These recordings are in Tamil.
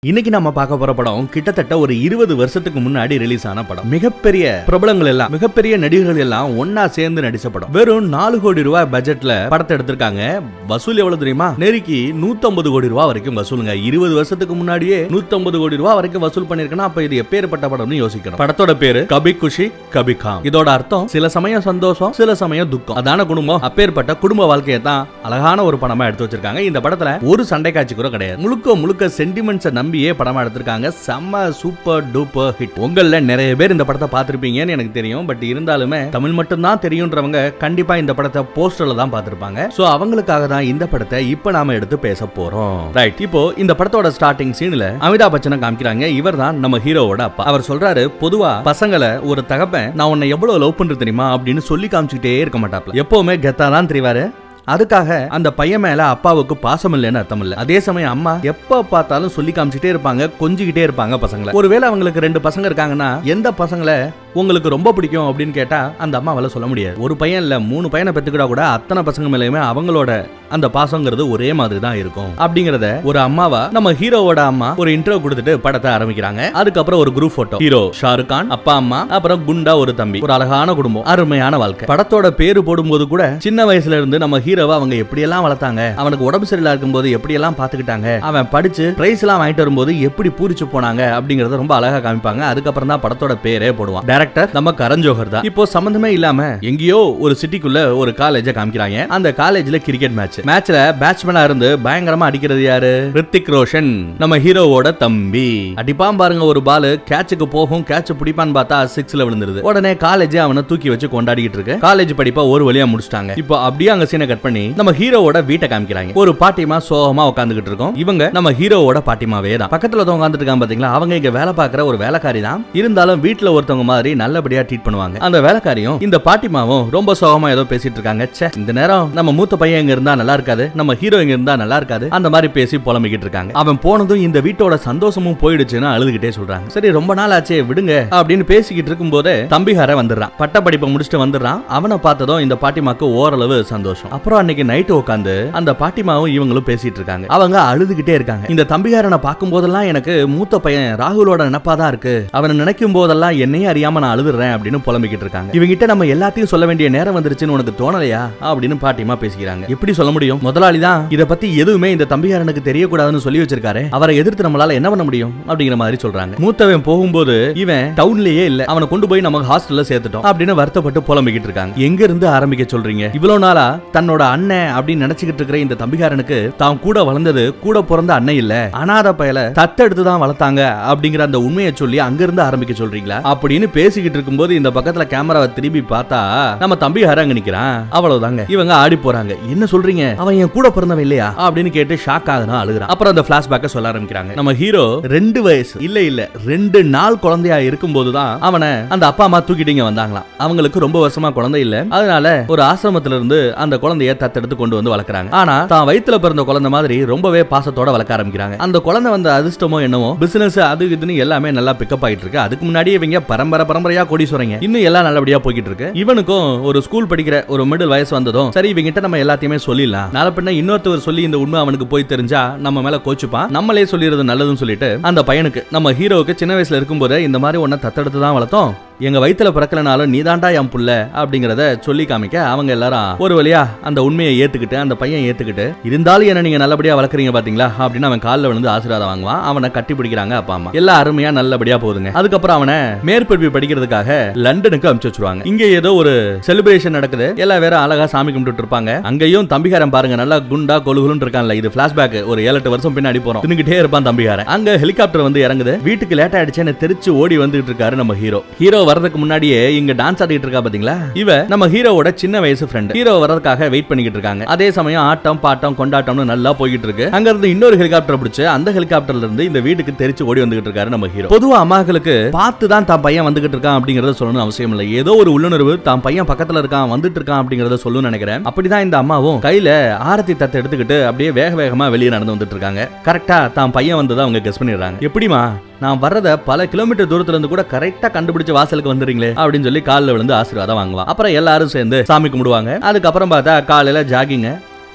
இன்னைக்கு நம்ம பார்க்க போற படம் கிட்டத்தட்ட ஒரு 20 வருஷத்துக்கு முன்னாடி ரிலீஸ் ஆன படம். மிகப்பெரிய பிரபலங்கள் எல்லாம், மிகப்பெரிய நடிகர்கள் எல்லாம் ஒன்னா சேர்ந்து நடிச்ச படம். வெறும் 4 கோடி ரூபாய் பட்ஜெட்ல படத்தை எடுத்திருக்காங்க. வசூல் எவ்வளவு தெரியுமா? நெருக்கி 150 கோடி ரூபாய் வரைக்கும் வசூலுங்க. 20 வருஷத்துக்கு முன்னாடியே 150 கோடி ரூபாய் வரைக்கும் வசூல் பண்ணிருக்கா. அப்ப இது எப்பேற்பட்ட படம்னு யோசிக்கணும். படத்தோட பேரு கபி குஷி கபி காம். இதோட அர்த்தம் சில சமயம் சந்தோஷம், சில சமயம் துக்கம். அதான குடும்பம். அப்பேற்பட்ட குடும்ப வாழ்க்கையை தான் அழகான ஒரு படமா எடுத்து வச்சிருக்காங்க. இந்த படத்துல ஒரு சண்டை காட்சி கூட கிடையாது. முழுக்க முழுக்க சென்டிமெண்ட்ஸ் நம்பியே படமா எடுத்திருக்காங்க. செம்ம சூப்பர் டூப்பர் ஹிட். உங்கள நிறைய பேர் இந்த படத்தை பார்த்திருப்பீங்கன்னு எனக்கு தெரியும். பட் இருந்தாலுமே தமிழ் மட்டும் தான் தெரியும்ன்றவங்க கண்டிப்பா இந்த படத்தை போஸ்டர்ல தான் பார்த்திருப்பாங்க. சோ அவங்களுக்காக தான் இந்த படத்தை இப்ப நாம எடுத்து பேச போறோம். ரைட். இப்போ இந்த படத்தோட ஸ்டார்டிங் சீன்ல அமிதாப் பச்சனை காமிக்கிறாங்க. இவர் தான் நம்ம ஹீரோவோட அப்பா. அவர் சொல்றாரு, பொதுவா பசங்களை ஒரு தகப்பன் நான் உன்னை எவ்வளவு லவ் பண்றது தெரியுமா அப்படின்னு சொல்லி காமிச்சுக்கிட்டே இருக்க மாட்டாப்ல. எப்பவுமே கெத்தா தான் தெரிவாரு. அதுக்காக அந்த பையன் மேல அப்பாவுக்கு பாசம் இல்லைன்னு அர்த்தம் இல்ல. அதே சமயம் அம்மா எப்ப பார்த்தாலும் சொல்லி காமிச்சிட்டே இருப்பாங்க, கொஞ்சிக்கிட்டே இருப்பாங்க பசங்களை. ஒருவேளை அவங்களுக்கு 2 பசங்க இருக்காங்கன்னா எந்த பசங்களை உங்களுக்கு ரொம்ப பிடிக்கும் அப்படின்னு கேட்டா அந்த அம்மாவால சொல்ல முடியாது. ஒரு பையன் இல்ல 3 பையனை பெத்துக்கிட்டா கூட அத்தனை பசங்க மேலயுமே அவங்களோட அந்த பாசங்கிறது ஒரே மாதிரி தான் இருக்கும். அப்படிங்கறத ஒரு அம்மாவா நம்ம ஹீரோவோட அம்மா ஒரு இன்ட்ரோ கொடுத்துட்டு படத்தை ஆரம்பிக்கிறாங்க. அதுக்கப்புறம் ஒரு group photo. Hero Shahrukh Khan, அப்பா அம்மா, அப்புறம் குண்டா ஒரு தம்பி. ஒரு அழகான குடும்பம், அருமையான வாழ்க்கை. படத்தோட பேரு போடும்போது கூட சின்ன வயசுல இருந்து நம்ம ஹீரோவை அவங்க எப்படி எல்லாம் வளர்த்தாங்க, அவனுக்கு உடம்பு சரியில்லா இருக்கும்போது எப்படி எல்லாம் பாத்துக்கிட்டாங்க, அவன் படிச்சு பிரைஸ் எல்லாம் வாங்கிட்டு வரும்போது எப்படி பூரிச்சு போனாங்க அப்படிங்கறத ரொம்ப அழகா காமிப்பாங்க. அதுக்கப்புறம் தான் படத்தோட பேரே போடுவான். டைரக்டர் நம்ம கரண் ஜோஹர் தான். இப்போ சம்பந்தமே இல்லாம எங்கேயோ ஒரு சிட்டிக்குள்ள ஒரு காலேஜ காமிக்கிறாங்க. அந்த காலேஜ்ல கிரிக்கெட் மேட்ச்ல பேட்ஸ்மேனா இருந்து பயங்கரமா அடிக்கிறது யாரு? ரித்திக் ரோஷன், நம்ம ஹீரோவோட தம்பி. அடிப்பான் பாருங்க, ஒரு பால் கேட்சுக்கு போகும், கேட்ச் பிடிப்பான்னு பார்த்தா 6ல விழுந்துருது. உடனே காலேஜ் அவனை தூக்கி வச்சு கொண்டாடிட்டு இருக்கு. காலேஜ் படிப்பா ஒரு வழியா முடிச்சிட்டாங்க. இப்போ அப்படியே அங்க சீனை கட் பண்ணி நம்ம ஹீரோவோட வீட்டை காமிக்கிறாங்க. ஒரு பாட்டிமா சோகமா உட்கார்ந்துகிட்டு இருக்கோம். இவங்க நம்ம ஹீரோவோட பாட்டிமாவே தான். பக்கத்துல உட்கார்ந்துட்டு இருக்காங்க பாத்தீங்களா, அவங்க இங்க வேலை பார்க்குற ஒரு வேலைக்காரி தான். இருந்தாலும் வீட்டுல ஒருத்தவங்க மாதிரி நல்லபடியா ட்ரீட் பண்ணுவாங்க. அந்த வேலைக்காரியும் இந்த பாட்டிமாவும் ரொம்ப சோகமா ஏதோ பேசிட்டு இருக்காங்க. இந்த நேரம் நம்ம மூத்த பையன் இங்க இருந்தா நல்லா இருக்காது, நம்ம ஹீரோ இங்க இருந்தா நல்லா இருக்காது, அந்த மாதிரி பேசி புலம்பிக்கிட்டு இருக்காங்க. அவன் போனதும் இந்த வீட்டோட சந்தோஷமும் போயிடுச்சுன்னு அழுதுகிட்டே சொல்றாங்க. சரி ரொம்ப நாள் ஆச்சே விடுங்க அப்படின்னு பேசிக்கிட்டு இருக்கும் போதே தம்பிகார வந்துடுறான். பட்ட படிப்பை முடிச்சுட்டு வந்துடுறான். அவனை பார்த்ததும் இந்த பாட்டிமாக்கு ஓரளவு சந்தோஷம். அப்புறம் அன்னைக்கு நைட்டு உட்காந்து அந்த பாட்டிமாவும் இவங்களும் பேசிட்டு இருக்காங்க. அவங்க அழுதுகிட்டே இருக்காங்க. இந்த தம்பிகாரனை பார்க்கும் போதெல்லாம் எனக்கு மூத்த பையன் ராகுலோட நினைப்பாதான் இருக்கு, அவனை நினைக்கும் போதெல்லாம் என்னையே அறியாம நான் அழுதுறேன் அப்படின்னு புலம்பிக்கிட்டு இருக்காங்க. இவங்கிட்ட நம்ம எல்லாத்தையும் சொல்ல வேண்டிய நேரம் வந்துருச்சுன்னு உனக்கு தோணலையா அப்படின்னு பாட்டிமா பேசிக்கிறாங்க. எப்படி சொல்ல முடியும், முதலாளி தான் இத பத்தி எதுவுமே இந்த தம்பிகாரனுக்கு தெரியக்கூடாதுன்னு சொல்லி வச்சிருக்காரு, அவரை எதிர்த்து நம்மளால என்ன பண்ண முடியும் அப்படிங்கிற மாதிரி சொல்றாங்க. மூத்தவன் போகும்போது இவன் டவுன்லயே இல்ல, அவனை கொண்டு போய் நம்ம ஹாஸ்டல்ல சேர்த்துட்டோம் அப்படின்னு வருத்தப்பட்டு புலம்பிக்கிட்டு இருக்காங்க. எங்க இருந்து ஆரம்பிக்க சொல்றீங்க? இவ்வளவு நாளா தன்னோட அண்ணன் அப்படின்னு நினைச்சுக்கிட்டு இருக்கிற இந்த தம்பிகாரனுக்கு தான் கூட வளர்ந்தது கூட பிறந்த அண்ணன் இல்ல, அனாதை பயல தத்தெடுத்து தான் வளர்த்தாங்க அப்படிங்கிற அந்த உண்மையை சொல்லி அங்க இருந்து ஆரம்பிக்க சொல்றீங்களா அப்படின்னு பேசிக்கிட்டு இருக்கும்போது இந்த பக்கத்துல கேமராவை திரும்பி பார்த்தா நம்ம தம்பிகாரன் அங்க நிக்கிறான். அவ்வளவுதாங்க. இவங்க ஆடி போறாங்க. என்ன சொல்றீங்க, அவன் என் கூட பிறந்தவன் இல்லையா அப்படின்னு கேட்டு ஷாக் ஆகுறான், அழுகுறான். அப்புறம் அந்த பிளாஷ்பேக்க சொல்ல ஆரம்பிக்கிறாங்க. நம்ம ஹீரோ 2 வயசு இல்ல 2 நாள் குழந்தையா இருக்கும்போது தான் அவனை அந்த அப்பா அம்மா தூக்கிட்டீங்க வந்தாங்களாம். அவங்களுக்கு ரொம்ப வருஷமா குழந்தை இல்ல, அதனால ஒரு ஆசிரமத்துல இருந்து அந்த குழந்தைய தத்தெடுத்து கொண்டு வந்து வளர்க்கறாங்க. ஆனா தான் வயித்துல பிறந்த குழந்தை மாதிரி ரொம்பவே பாசத்தோட வளர்க்க ஆரம்பிக்கிறாங்க. அந்த குழந்தை வந்த அதிர்ஷ்டமோ என்னவோ பிசினஸ் அது இதுன்னு எல்லாமே நல்லா பிக்கப் ஆயிட்டு இருக்கு. அதுக்கு முன்னாடி இவங்க பரம்பரையா கோடீஸ்வரங்க. இன்னும் எல்லாம் நல்லபடியா போய்கிட்டு இருக்கு. இவனுக்கும் ஒரு ஸ்கூல் படிக்கிற ஒரு மிடில் வயசு வந்ததும் சரி இவங்கிட்ட நம்ம எல்லாத்தையுமே சொல்லிடலாம், நாளை பின்ன இன்னொருத்தவர் சொல்லி இந்த உண்மை அவனுக்கு போய் தெரிஞ்சா நம்ம மேல கோச்சுப்பான், நம்மளே சொல்லிடுறது நல்லதுன்னு சொல்லிட்டு அந்த பையனுக்கு நம்ம ஹீரோவுக்கு சின்ன வயசுல இருக்கும்போது இந்த மாதிரி ஒன்ன தத்தெடுத்து தான் வளர்த்தோம், எங்க வயித்துல பிறக்கலனாலும் நீதாண்டா என் புள்ள அப்படிங்கறத சொல்லி காமிக்க அவங்க எல்லாரும் ஒரு வழியா அந்த உண்மையை ஏத்துக்கிட்டு அந்த பையன் ஏத்துக்கிட்டு இருந்தாலும் என்ன நீங்க நல்லபடியா வளர்க்குறீங்க பாத்தீங்களா அப்படின்னு அவன் காலில் விழுந்து ஆசீர்வாதம் வாங்குவான். அவனை கட்டி பிடிக்கிறாங்க அப்பா அம்மா. எல்லாம் அருமையா நல்லபடியா போகுதுங்க. அதுக்கப்புறம் அவனை மேற்படிப்பு படிக்கிறதுக்காக லண்டனுக்கு அனுப்பிச்சு வச்சிருவாங்க. இங்க ஏதோ ஒரு செலிப்ரேஷன் நடக்குது, எல்லா வேற அழகா சாமி கும்பிட்டு இருப்பாங்க. அங்கேயும் தம்பிகாரன் பாருங்க நல்லா குண்டா கொலுகுலுன்னு இருக்கான்ல. இது பிளாஷ்பேக், ஒரு 7-8 வருஷம் பின்னாடி போறோம். தின்னுகிட்டே இருப்பான் தம்பிகாரன். அங்க ஹெலிகாப்டர் வந்து இறங்குது. வீட்டுக்கு லேட் ஆயிடுச்சுன்னு தெரிச்சு ஓடி வந்துட்டு இருக்காரு நம்ம ஹீரோ வரதுக்கு முன்னாடியே இங்க டான்ஸ் ஆடிட்டு இருக்கா பாத்தீங்களா, இவ நம்ம ஹீரோவோட சின்ன வயசு ஃப்ரெண்ட். ஹீரோ வரதுக்காக வெயிட் பண்ணிக்கிட்டு இருக்காங்க. அதே சமயம் ஆட்டம் பாட்டம் கொண்டாட்டம்னு நல்லா போய்கிட்டு இருக்கு. அங்க இருந்து இன்னொரு ஹெலிகாப்டர் பிடிச்சு அந்த ஹெலிகாப்டர்ல இருந்து இந்த வீட்டுக்கு தெரிச்சு ஓடி வந்துகிட்டு இருக்காரு நம்ம ஹீரோ. பொதுவா அம்மாக்களுக்கு பார்த்து தான் தான் பையன் வந்துகிட்டு இருக்கான் அப்படிங்கறத சொல்லணும் அவசியம் இல்லை. ஏதோ ஒரு உள்ளுணர்வு தான் பையன் பக்கத்துல இருக்கான் வந்துட்டு இருக்கான் அப்படிங்கறத சொல்லணும்னு நினைக்கிறேன். அப்படிதான் இந்த அம்மாவும் கையில ஆரத்தி தத்தை எடுத்துக்கிட்டு அப்படியே வேகமா வெளியே நடந்து வந்துட்டு இருக்காங்க. கரெக்டா தான் பையன் வந்ததை அவங்க கெஸ் பண்ணிடுறாங்க. எப்படிமா நான் வர்றத பல கிலோமீட்டர் தூரத்துல இருந்து கூட கரெக்டா கண்டுபிடிச்சு வாசலுக்கு வந்துறீங்களே அப்படின்னு சொல்லி காலில் விழுந்து ஆசீர்வாதம் வாங்குவான். அப்புறம் எல்லாரும் சேர்ந்து சாமி கும்பிடுவாங்க. அதுக்கப்புறம் பார்த்தா காலையில ஜாகிங்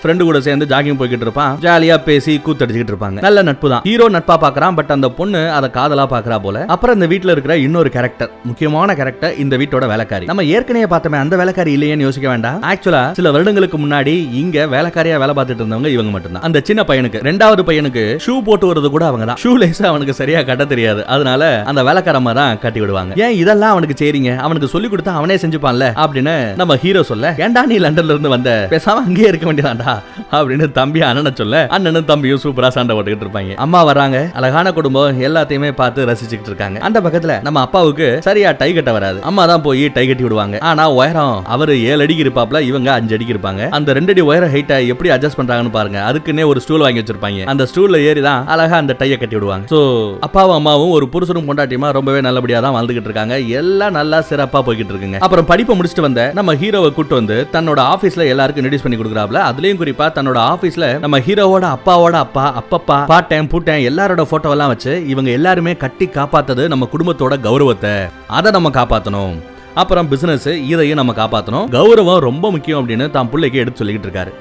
ஃப்ரெண்டு கூட சேர்ந்து ஜாகிங் போய்கிட்டு இருப்பான். ஜாலியா பேசி கூத்தடிச்சுக்கிட்டு இருப்பாங்க. நல்ல நட்பு தான். ஹீரோ நட்பா பாக்குறான். பட் அந்த பொண்ணு அதை காதலா பாக்குறா போல. அப்புறம் இந்த வீட்டுல இருக்கிற இன்னொரு கேரக்டர், முக்கியமான கேரக்டர், இந்த வீட்டோட வேலைக்காரி. நம்ம ஏற்கனவே பார்த்தோமே அந்த வேலைக்காரி இல்லையேன்னு யோசிக்க வேண்டாம். ஆக்சுவலா சில வருடங்களுக்கு முன்னாடி இங்க வேலைக்காரியா வேலை பார்த்துட்டு இருந்தவங்க இவங்க மட்டும்தான். அந்த சின்ன பையனுக்கு, ரெண்டாவது பையனுக்கு ஷூ போட்டு வரது கூட அவங்க தான். ஷூ லேஸ் அவனுக்கு சரியா கட்ட தெரியாது. அதனால அந்த வேலைக்காரமா தான் கட்டி விடுவாங்க. ஏன் இதெல்லாம் அவனுக்கு செய்றீங்க, அவனுக்கு சொல்லி கொடுத்தா அவனே செஞ்சுப்பான்ல அப்படின்னு நம்ம ஹீரோ சொல்ல, ஏன்டா நீ லண்டன்ல இருந்து வந்த, பேசாம அங்கேயே இருக்க வேண்டியதாண்டா அப்படின்னு தம்பி அண்ணனை சொல்ல, அண்ணனும் தம்பியும் சூப்பரா சண்டை போட்டுக்கிட்டு இருப்பாங்க. அம்மா வராங்க, அழகான குடும்பம், எல்லாத்தையுமே பார்த்து ரசிச்சுக்கிட்டு இருக்காங்க. அந்த பக்கத்துல நம்ம அப்பாவுக்கு சரியா டை கட்ட வராது. அம்மா தான் போய் டை கட்டி விடுவாங்க. ஆனா உயரம் அவரு 7 அடிக்கு இருப்பாப்ல, இவங்க 5 அடிக்கு இருப்பாங்க. அந்த 2 அடி உயர ஹைட்டை எப்படி அட்ஜஸ்ட் பண்றாங்கன்னு பாருங்க. அதுக்குன்னே ஒரு ஸ்டூல் வாங்கி வச்சிருப்பாங்க. அந்த ஸ்டூல்ல ஏறி தான் அழகா அந்த டைய கட்டி விடுவாங்க. சோ அப்பாவும் அம்மாவும் ஒரு புருஷனும் பொண்டாட்டியுமா ரொம்பவே நல்லபடியா தான் வாழ்ந்துகிட்டு இருக்காங்க. எல்லாம் நல்லா சிறப்பா போய்கிட்டு இருக்குங்க. அப்புறம் படிப்பை முடிச்சுட்டு வந்த நம்ம ஹீரோவை கூட்டு வந்து தன்னோட ஆபீஸ்ல எல்லாருக்கும் இன்ட்ரோடியூஸ் பண்ணி கொடுக்குறாப்ல. அதுலயும் குறிப்பா தன்னோட ஆபீஸ்ல நம்ம ஹீரோவோட அப்பாவோட அப்பா, அப்பப்பா, பாட்டன், பூட்டன் எல்லாரோட போட்டோ எல்லாம் வச்சு இவங்க எல்லாருமே கட்டி காப்பாத்தது நம்ம குடும்பத்தோட கௌரவத்தை, அதை நம்ம காப்பாத்தணும். அப்புறம் பிசினஸ், இதையும் நம்ம காப்பாத்தணும். கௌரவம் ரொம்ப முக்கியம் அப்படின்னு தான் பிள்ளைக்கு எடுத்து சொல்லிக்கிட்டு இருக்காரு.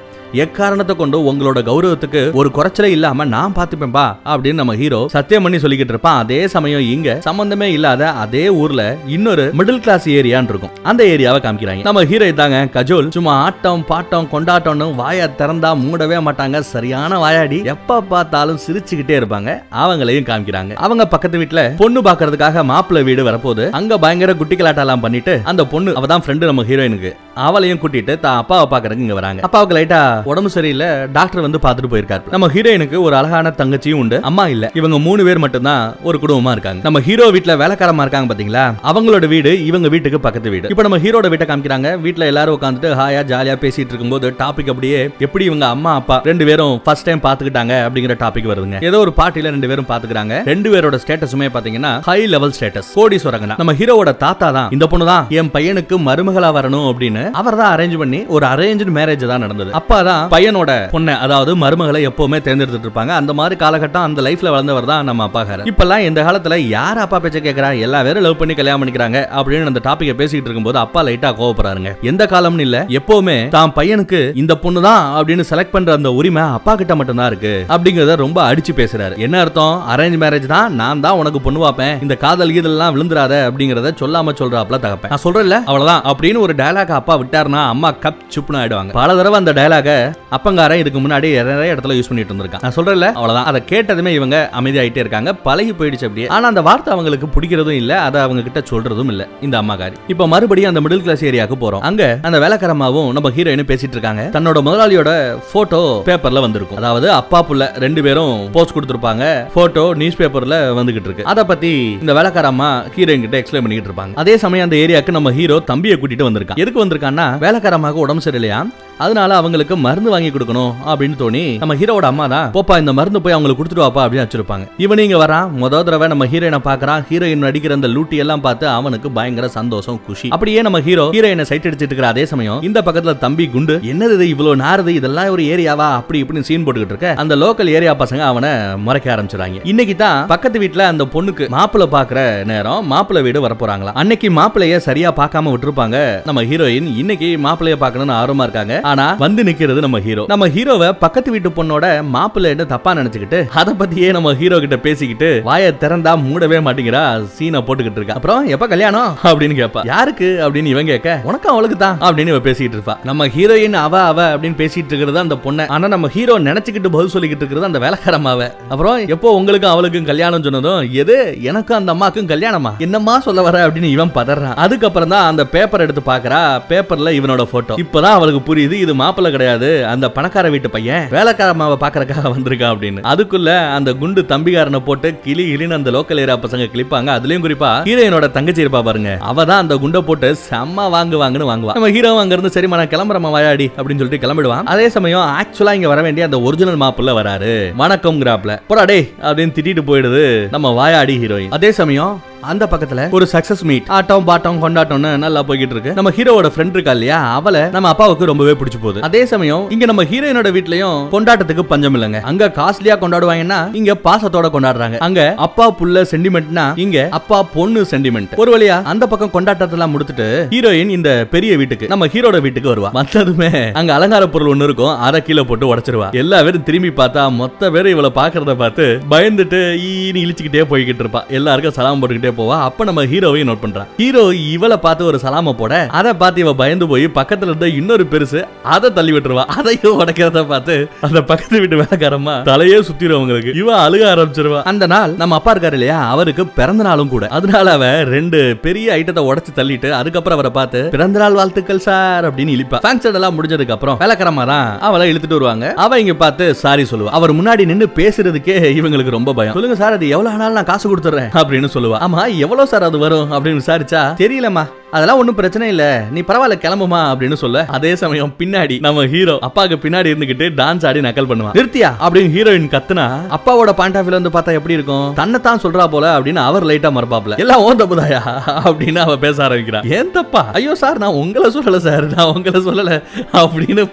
எக்காரணத்தை கொண்டு உங்களோட கௌரவத்துக்கு ஒரு குறைச்சலே இல்லாம நான் பாத்துப்பேன்பா அப்படின்னு நம்ம ஹீரோ சத்தியம் பண்ணி சொல்லிக்கிட்டு இருப்பான். அதே சமயம் இங்க சம்பந்தமே இல்லாத அதே ஊர்ல இன்னொரு மிடில் கிளாஸ் ஏரியான்னு இருக்கும். அந்த ஏரியாவை காமிக்கிறாங்க. நம்ம ஹீரோ தாங்க கஜோல். சும்மா ஆட்டம் பாட்டம் கொண்டாட்டம்னு வாயை திறந்தா மூடவே மாட்டாங்க. சரியான வாயாடி, எப்ப பார்த்தாலும் சிரிச்சுக்கிட்டே இருப்பாங்க. அவங்களையும் காமிக்கிறாங்க. அவங்க பக்கத்து வீட்டுல பொண்ணு பாக்குறதுக்காக மாப்பிள்ளை வீடு வரப்போது. அங்க பயங்கர குட்டி கலாட்டெல்லாம் பண்ணிட்டு அந்த பொண்ணு, அவதான் ஃப்ரெண்டு நம்ம ஹீரோயினுக்கு, அவளையும் கூட்டிட்டு தான் அப்பாவை பாக்குறதுக்கு இங்க வராங்க. அப்பாவுக்கு லைட்டா உடம்பு சரியில்லை, டாக்டர் வந்து பார்த்துட்டு போயிருக்காரு. நம்ம ஹீரோயினுக்கு ஒரு அழகான தங்கச்சியும் உண்டு, அம்மா இல்ல. இவங்க 3 பேர் மட்டும் தான் ஒரு குடும்பமா இருக்காங்க. நம்ம ஹீரோ வீட்ல வேலைக்காரமா இருக்காங்க பாத்தீங்களா, அவங்களோட வீடு இவங்க வீட்டுக்கு பக்கத்து வீடு. இப்போ நம்ம ஹீரோட வீட்டை காமிக்கிறாங்க. வீட்ல எல்லாரும் உட்காந்துட்டு ஹாயா ஜாலியா பேசிட்டு இருக்கும்போது டாபிக் அப்படியே எப்படி இவங்க அம்மா அப்பா 2 பேரும் ஃபர்ஸ்ட் டைம் பாத்துக்கிட்டாங்க அப்படிங்கிற டாபிக் வருதுங்க. ஏதோ ஒரு பார்ட்டில 2 பேரும் பாத்துக்கிறாங்க. 2 பேரோட ஸ்டேட்டஸுமே பாத்தீங்கன்னா ஹை லெவல் ஸ்டேட்டஸ், கோடீஸ்வரங்க. நம்ம ஹீரோவோட தாத்தா தான் இந்த பொண்ணு தான் என் பையனுக்கு மருமகளா வரணும் அப்படின்னு அவர் தான் அரேஞ்ச் பண்ணி ஒரு அரேஞ்ச்டு மேரேஜ் தான் நடந்தது. அப்பா தான் பையனோட பொண்ணு, அதாவது மருமகளை எப்பவுமே தேர்ந்தெடுத்துட்டு இருப்பாங்க. அந்த மாதிரி காலகட்டம், அந்த லைஃப்ல வளர்ந்தவர் தான் நம்ம அப்பாக்காரர். இப்பெல்லாம் இந்த காலத்துல யார் அப்பா பேச்ச கேட்கறா, எல்லா பேரும் லவ் பண்ணி கல்யாணம் பண்ணிக்கிறாங்க அப்படின்னு அந்த டாபிக்கை பேசிட்டு இருக்கும்போது அப்பா லைட்டா கோவப்படுறாருங்க. எந்த காலம்னு இல்ல, எப்பவுமே தான் பையனுக்கு இந்த பொண்ணு தான் அப்படின்னு செலக்ட் பண்ற அந்த உரிமை அப்பா கிட்ட மட்டும் தான் இருக்கு அப்படிங்கறத ரொம்ப அடிச்சு பேசுறாரு. என்ன அர்த்தம், அரேஞ்ச் மேரேஜ் தான், நான் தான் உனக்கு பொண்ணு வாப்பேன், இந்த காதல் கீதெல்லாம் விழுந்துராத அப்படிங்கறத சொல்லாம சொல்றாப்ல தகப்பேன். நான் சொல்றேன்ல அவ்வளவுதான் அப்படின்னு ஒரு டயலாக் அப்பா விட்டாருன்னா அம்மா கப் சுப்னு ஆயிடுவாங்க. பல தடவை அந்த டயலாக அப்பங்காரன் இதுக்கு முன்னாடி நிறைய இடத்துல யூஸ் பண்ணிட்டு இருந்திருக்கான். நான் சொல்றேன்ல அவ்வளவுதான். அதை கேட்டதுமே இவங்க அமைதியாயிட்டே இருக்காங்க. பழகி போயிடுச்சு அப்படியே. ஆனா அந்த வார்த்தை அவங்களுக்கு பிடிக்கிறதும் இல்ல, அதை அவங்க கிட்ட சொல்றதும் இல்ல இந்த அம்மாக்காரி. இப்ப மறுபடியும் அந்த மிடில் கிளாஸ் ஏரியாவுக்கு போறோம். அங்க அந்த வேலைக்காரமாவும் நம்ம ஹீரோயினும் பேசிட்டு இருக்காங்க. தன்னோட முதலாளியோட போட்டோ பேப்பர்ல வந்திருக்கும். அதாவது அப்பா புள்ள 2 பேரும் போஸ்ட் கொடுத்திருப்பாங்க. போட்டோ நியூஸ் பேப்பர்ல வந்துகிட்டு இருக்கு. அத பத்தி இந்த வேலைக்காரமா ஹீரோயின் கிட்ட எக்ஸ்பிளைன் பண்ணிட்டு இருப்பாங்க. அதே சமயம் அந்த ஏரியாக்கு நம்ம ஹீரோ தம்பியை கூட்டிட்டு வந்திருக்கான். எதுக்கு வந்திருக்கான்னா வேலைக்காரமாக உடம்பு சரியில்லையா, அதனால அவங்களுக்கு மருந்து வாங்கி கொடுக்கணும் அப்படின்னு தோணி நம்ம ஹீரோட அம்மா தான் போப்பா இந்த மருந்து போய் அவங்களுக்கு கொடுத்துட்டு வாப்பா அப்படின்னு வச்சிருப்பாங்க. இவன் இங்க வரான். முதல் தடவை நம்ம ஹீரோயினை பாக்குறான். ஹீரோயின் நடிக்கிற அந்த லூட்டி எல்லாம் பார்த்து அவனுக்கு பயங்கர சந்தோஷம், குஷி. அப்படியே நம்ம ஹீரோ ஹீரோயினை சைட் அடிச்சிட்டு இருக்கிற அதே சமயம் இந்த பக்கத்துல தம்பி குண்டு, என்னது இது இவ்வளவு நாருது, இதெல்லாம் ஒரு ஏரியாவா அப்படி இப்படின்னு சீன் போட்டுக்கிட்டு இருக்க அந்த லோக்கல் ஏரியா பசங்க அவனை முறைக்க ஆரம்பிச்சிடாங்க. இன்னைக்கு தான் பக்கத்து வீட்டுல அந்த பொண்ணுக்கு மாப்பிள்ளை பாக்குற நேரம், மாப்பிள்ளை வீடு வரப்போறாங்களா. அன்னைக்கு மாப்பிள்ளைய சரியா பார்க்காம விட்டுருப்பாங்க நம்ம ஹீரோயின். இன்னைக்கு மாப்பிள்ளைய பார்க்கணும்னு ஆர்வமா இருக்காங்க. ஆனா வந்து நிக்கிறது நம்ம ஹீரோ. நம்ம ஹீரோவை பக்கத்து வீட்டு பொண்ணோட மாப்பிள்ளை தப்பா நினைச்சுக்கிட்டு அதை பத்தியே நம்ம ஹீரோ கிட்ட பேசிக்கிட்டு வாயை திறந்தா மூடவே மாட்டேங்கிறா, சீனை போட்டுக்கிட்டு இருக்கா. அப்புறம் எப்ப கல்யாணம் அப்படின்னு கேப்பா. யாருக்கு அப்படின்னு இவன் கேட்க, உனக்கு அவளுக்கு தான் அப்படின்னு இவ பேசிட்டு இருப்பா. நம்ம ஹீரோயின் அவ அப்படின்னு பேசிட்டு இருக்கிறது அந்த பொண்ணு. ஆனா நம்ம ஹீரோ நினைச்சுக்கிட்டு பதில் சொல்லிக்கிட்டு இருக்கிறது அந்த வேலைக்காரமாவ. அப்புறம் எப்போ உங்களுக்கும் அவளுக்கும் கல்யாணம் சொன்னதும், எது எனக்கும் அந்த அம்மாக்கும் கல்யாணமா, என்னம்மா சொல்ல வர அப்படின்னு இவன் பதறான். அதுக்கப்புறம் தான் அந்த பேப்பர் எடுத்து பாக்குறா. பேப்பர்ல இவனோட போட்டோ. இப்பதான் அவளுக்கு புரியுது இது மாப்பிள்ளை கிடையாது, அந்த பணக்கார வீட்டு பையன் வேலைக்காரமாவை பாக்குறதுக்காக வந்திருக்கான் அப்படின்னு. அதுக்குள்ள அந்த குண்டு தம்பிகாரனை போட்டு கிளி கிளின்னு அந்த லோக்கல் ஏரியா பசங்க கிளிப்பாங்க. அதுலயும் குறிப்பா ஹீரோயினோட தங்கச்சி இருப்பா பாருங்க, அவ தான் அந்த குண்டை போட்டு செம்ம வாங்குவாங்கன்னு வாங்குவா. நம்ம ஹீரோ அங்க இருந்து சரிமா நான் கிளம்புறமா வாயாடி அப்படின்னு சொல்லிட்டு கிளம்பிடுவான். அதே சமயம் ஆக்சுவலா இங்க வர வேண்டிய அந்த ஒரிஜினல் மாப்பிள்ள வராரு. வணக்கம் கிராப்ல போடா டே அப்படின்னு திட்டிட்டு போயிடுது நம்ம வாயாடி ஹீரோயின். அதே சமயம் அந்த பக்கத்துல ஒரு சக்சஸ் மீட், ஆட்டம் பாட்டம் கொண்டாட்டம்னு நல்லா போய்கிட்டு இருக்கு. நம்ம ஹீரோவோட ஃப்ரெண்ட் இருக்கா இல்லையா, அவளை நம்ம அப்பாவுக்கு ரொம்பவே பிடிச்சு போகுது. அதே சமயம் இங்க நம்ம ஹீரோயினோட வீட்லயும் கொண்டாட்டத்துக்கு பஞ்சம் இல்லங்க. அங்க காஸ்ட்லியா கொண்டாடுவாங்கன்னா இங்க பாசத்தோட கொண்டாடுறாங்க. அங்க அப்பா புள்ள சென்டிமெண்ட்னா இங்க அப்பா பொண்ணு சென்டிமெண்ட். ஒரு வழியா அந்த பக்கம் கொண்டாட்டத்தெல்லாம் முடிச்சிட்டு ஹீரோயின் இந்த பெரிய வீட்டுக்கு, நம்ம ஹீரோட வீட்டுக்கு வருவா. வந்ததுமே அங்க அலங்கார பொருள் ஒண்ணு இருக்கும், அரை கிலோ போட்டு உடைச்சிருவா. எல்லா பேரும் திரும்பி பார்த்தா மொத்த பேரும் இவளை பாக்குறத பார்த்து பயந்துட்டு ஈன்னு இழிச்சுக்கிட்டே போய்கிட்டு இருப்பா. எல்லாருக்கும் சலாம் போட்டுக்கிட்டே போவா. அப்ப நம்ம ஹீரோவை நோட் பண்றா. ஹீரோ இவளை பார்த்து ஒரு சலாம போட, அதை பார்த்து இவ பயந்து போய் பக்கத்துல இருந்த இன்னொரு பெருசு அதை தள்ளி விட்டுருவா. அதையும் உடைக்கிறத பார்த்து அந்த பக்கத்து வீட்டு வேலைக்காரமா தலையே சுத்திடுவங்களுக்கு. இவ அழுக ஆரம்பிச்சிருவா. அந்த நாள் நம்ம அப்பா இருக்காரு இல்லையா, அவருக்கு பிறந்த நாளும் கூட. அதனால அவ 2 பெரிய ஐட்டத்தை உடைச்சு தள்ளிட்டு அதுக்கப்புறம் அவரை பார்த்து பிறந்த நாள் வாழ்த்துக்கள் சார் அப்படின்னு இழிப்பா. ஃபங்க்ஷன் எல்லாம் முடிஞ்சதுக்கு அப்புறம் வேலைக்காரமா தான் அவளை இழுத்துட்டு வருவாங்க. அவ இங்க பார்த்து சாரி சொல்லுவா. அவர் முன்னாடி நின்னு பேசுறதுக்கே இவங்களுக்கு ரொம்ப பயம். சொல்லுங்க சார், அது எவ்வளவு ஆனாலும் நான் காசு கொடுத்துறேன் அப்படின்னு சொல்லுவா. ஆமா, எவ்வளவு சார் அது வரும் அப்படின்னு விசாரிச்சா, தெரியலமா, அதெல்லாம் ஒண்ணும் பிரச்சனை இல்ல, நீ பரவாயில்ல கிளம்புமா அப்படின்னு சொல்ல. அதே சமயம் பின்னாடி நம்ம ஹீரோ அப்பாவுக்கு பின்னாடி இருந்துகிட்டு டான்ஸ் ஆடி நக்கல் பண்ணுவான். நிறுத்தியா அப்படின்னு ஹீரோயின் கத்துனா, அப்பாவோட பாயிண்ட் ஆஃப் வியூல இருந்து பார்த்தா எப்படி இருக்கும், தன்னைத்தான் சொல்றா போல அப்படின்னு அவர் லைட்டா மறப்பாப்ல. எல்லாம் ஓன் தப்புதாயா அப்படின்னு அவ பேச ஆரம்பிக்கிறா. ஏன் தப்பா? ஐயோ சார், நான் உங்களை சொல்லல சார், நான் உங்களை சொல்லல அப்படின்னு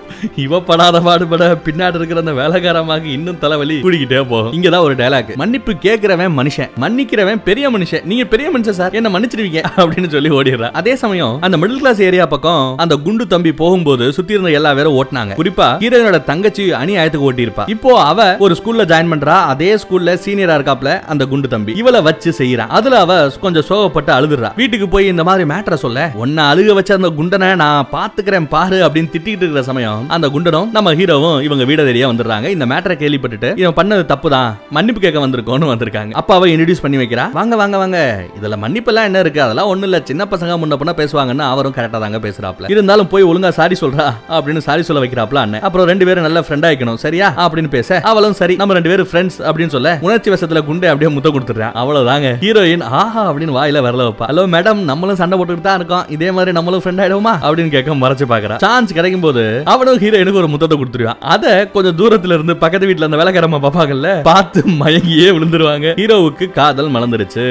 இவ படாத பாடுபட பின்னாடி இருக்கிற அந்த வேலைக்காரமாக இன்னும் தலைவலி கூடிக்கிட்டே போகும். இங்கதான் ஒரு டயலாக், மன்னிப்பு கேட்கிறவன் மனுஷன், மன்னிக்கிறவன் பெரிய மனுஷன், நீங்க பெரிய மனுஷன் சார், என்ன மன்னிச்சிருவீங்க அப்படின்னு சொல்லி ஓடிடுறா. அதே சமயம் அந்த மிடில் கிளாஸ் ஏரியா பக்கம் அந்த குண்டு தம்பி போகும்போது சுத்தி இருந்த எல்லா பேரும் ஓட்டினாங்க. குறிப்பா ஹீரோயினோட தங்கச்சி அநியாயத்துக்கு ஓட்டி இருப்பா. இப்போ அவ ஒரு ஸ்கூல்ல ஜாயின் பண்றா. அதே ஸ்கூல்ல சீனியரா இருக்காப்ல அந்த குண்டு தம்பி. இவளை வச்சு செய்யறான். அதுல அவ கொஞ்சம் சோகப்பட்டு அழுதுறா. வீட்டுக்கு போய் இந்த மாதிரி மேட்டரை சொல்ல, உன்னை அழுக வச்ச அந்த குண்டனை நான் பாத்துக்கிறேன் பாரு அப்படின்னு திட்டிட்டு இருக்கிற சமயம் அந்த குண்டனும் நம்ம ஹீரோவும் இவங்க வீட தேடியா வந்துடுறாங்க. இந்த மேட்டரை கேள்விப்பட்டுட்டு இவன் பண்ணது தப்பு தான், மன்னிப்பு கேட்க வந்திருக்கோன்னு வந்திருக்காங்க. அப்பாவை இன்ட்ரோடியூஸ் பண்ணி வைக்கிறா. வாங்க வாங்க வாங்க, இதுல மன்னிப்பு எல்லாம் என்ன இருக்கு, அதெல்லாம் ஒண்ணு இல்ல, சின்ன பசங்க முன்ன பண்ண பேசுவாங்கன்னு அவரும் கரெக்டா தாங்க பேசுறாப்ல. இருந்தாலும் போய் ஒழுங்கா சாரி சொல்றா அப்படின்னு சாரி சொல்ல வைக்கிறாப்ல அண்ணன். அப்புறம் 2 பேரும் நல்ல ஃப்ரெண்ட் ஆயிக்கணும் சரியா அப்படின்னு பேச, அவளும் சரி நம்ம 2 பேரும் ஃப்ரெண்ட்ஸ் அப்படின்னு சொல்ல, உணர்ச்சி வசத்துல குண்டை அப்படியே முத்த கொடுத்துறான். அவ்வளவுதாங்க. ஹீரோயின் ஆஹா அப்படின்னு வாயில வரல வைப்பா. ஹலோ மேடம், நம்மளும் சண்டை போட்டுக்கிட்டு தான் இருக்கோம், இதே மாதிரி நம்மளும் ஃப்ரெண்ட் ஆயிடுவோமா அப்படின்னு கேட்க மறைச்சு பாக்குறா. சான்ஸ் கிடைக்கும் போது அவனும் ஹீரோயினுக்கு ஒரு முத்தத்தை கொடுத்துருவான். அத கொஞ்சம் தூரத்துல இருந்து பக்கத்து வீட்டுல அந்த வேலைக்காரமா பாப்பாங்கல்ல, பார்த்து மயங்கியே விழுந்துருவாங்க. ஹீரோவுக்கு காதல் மலர்ந்துருச்சு.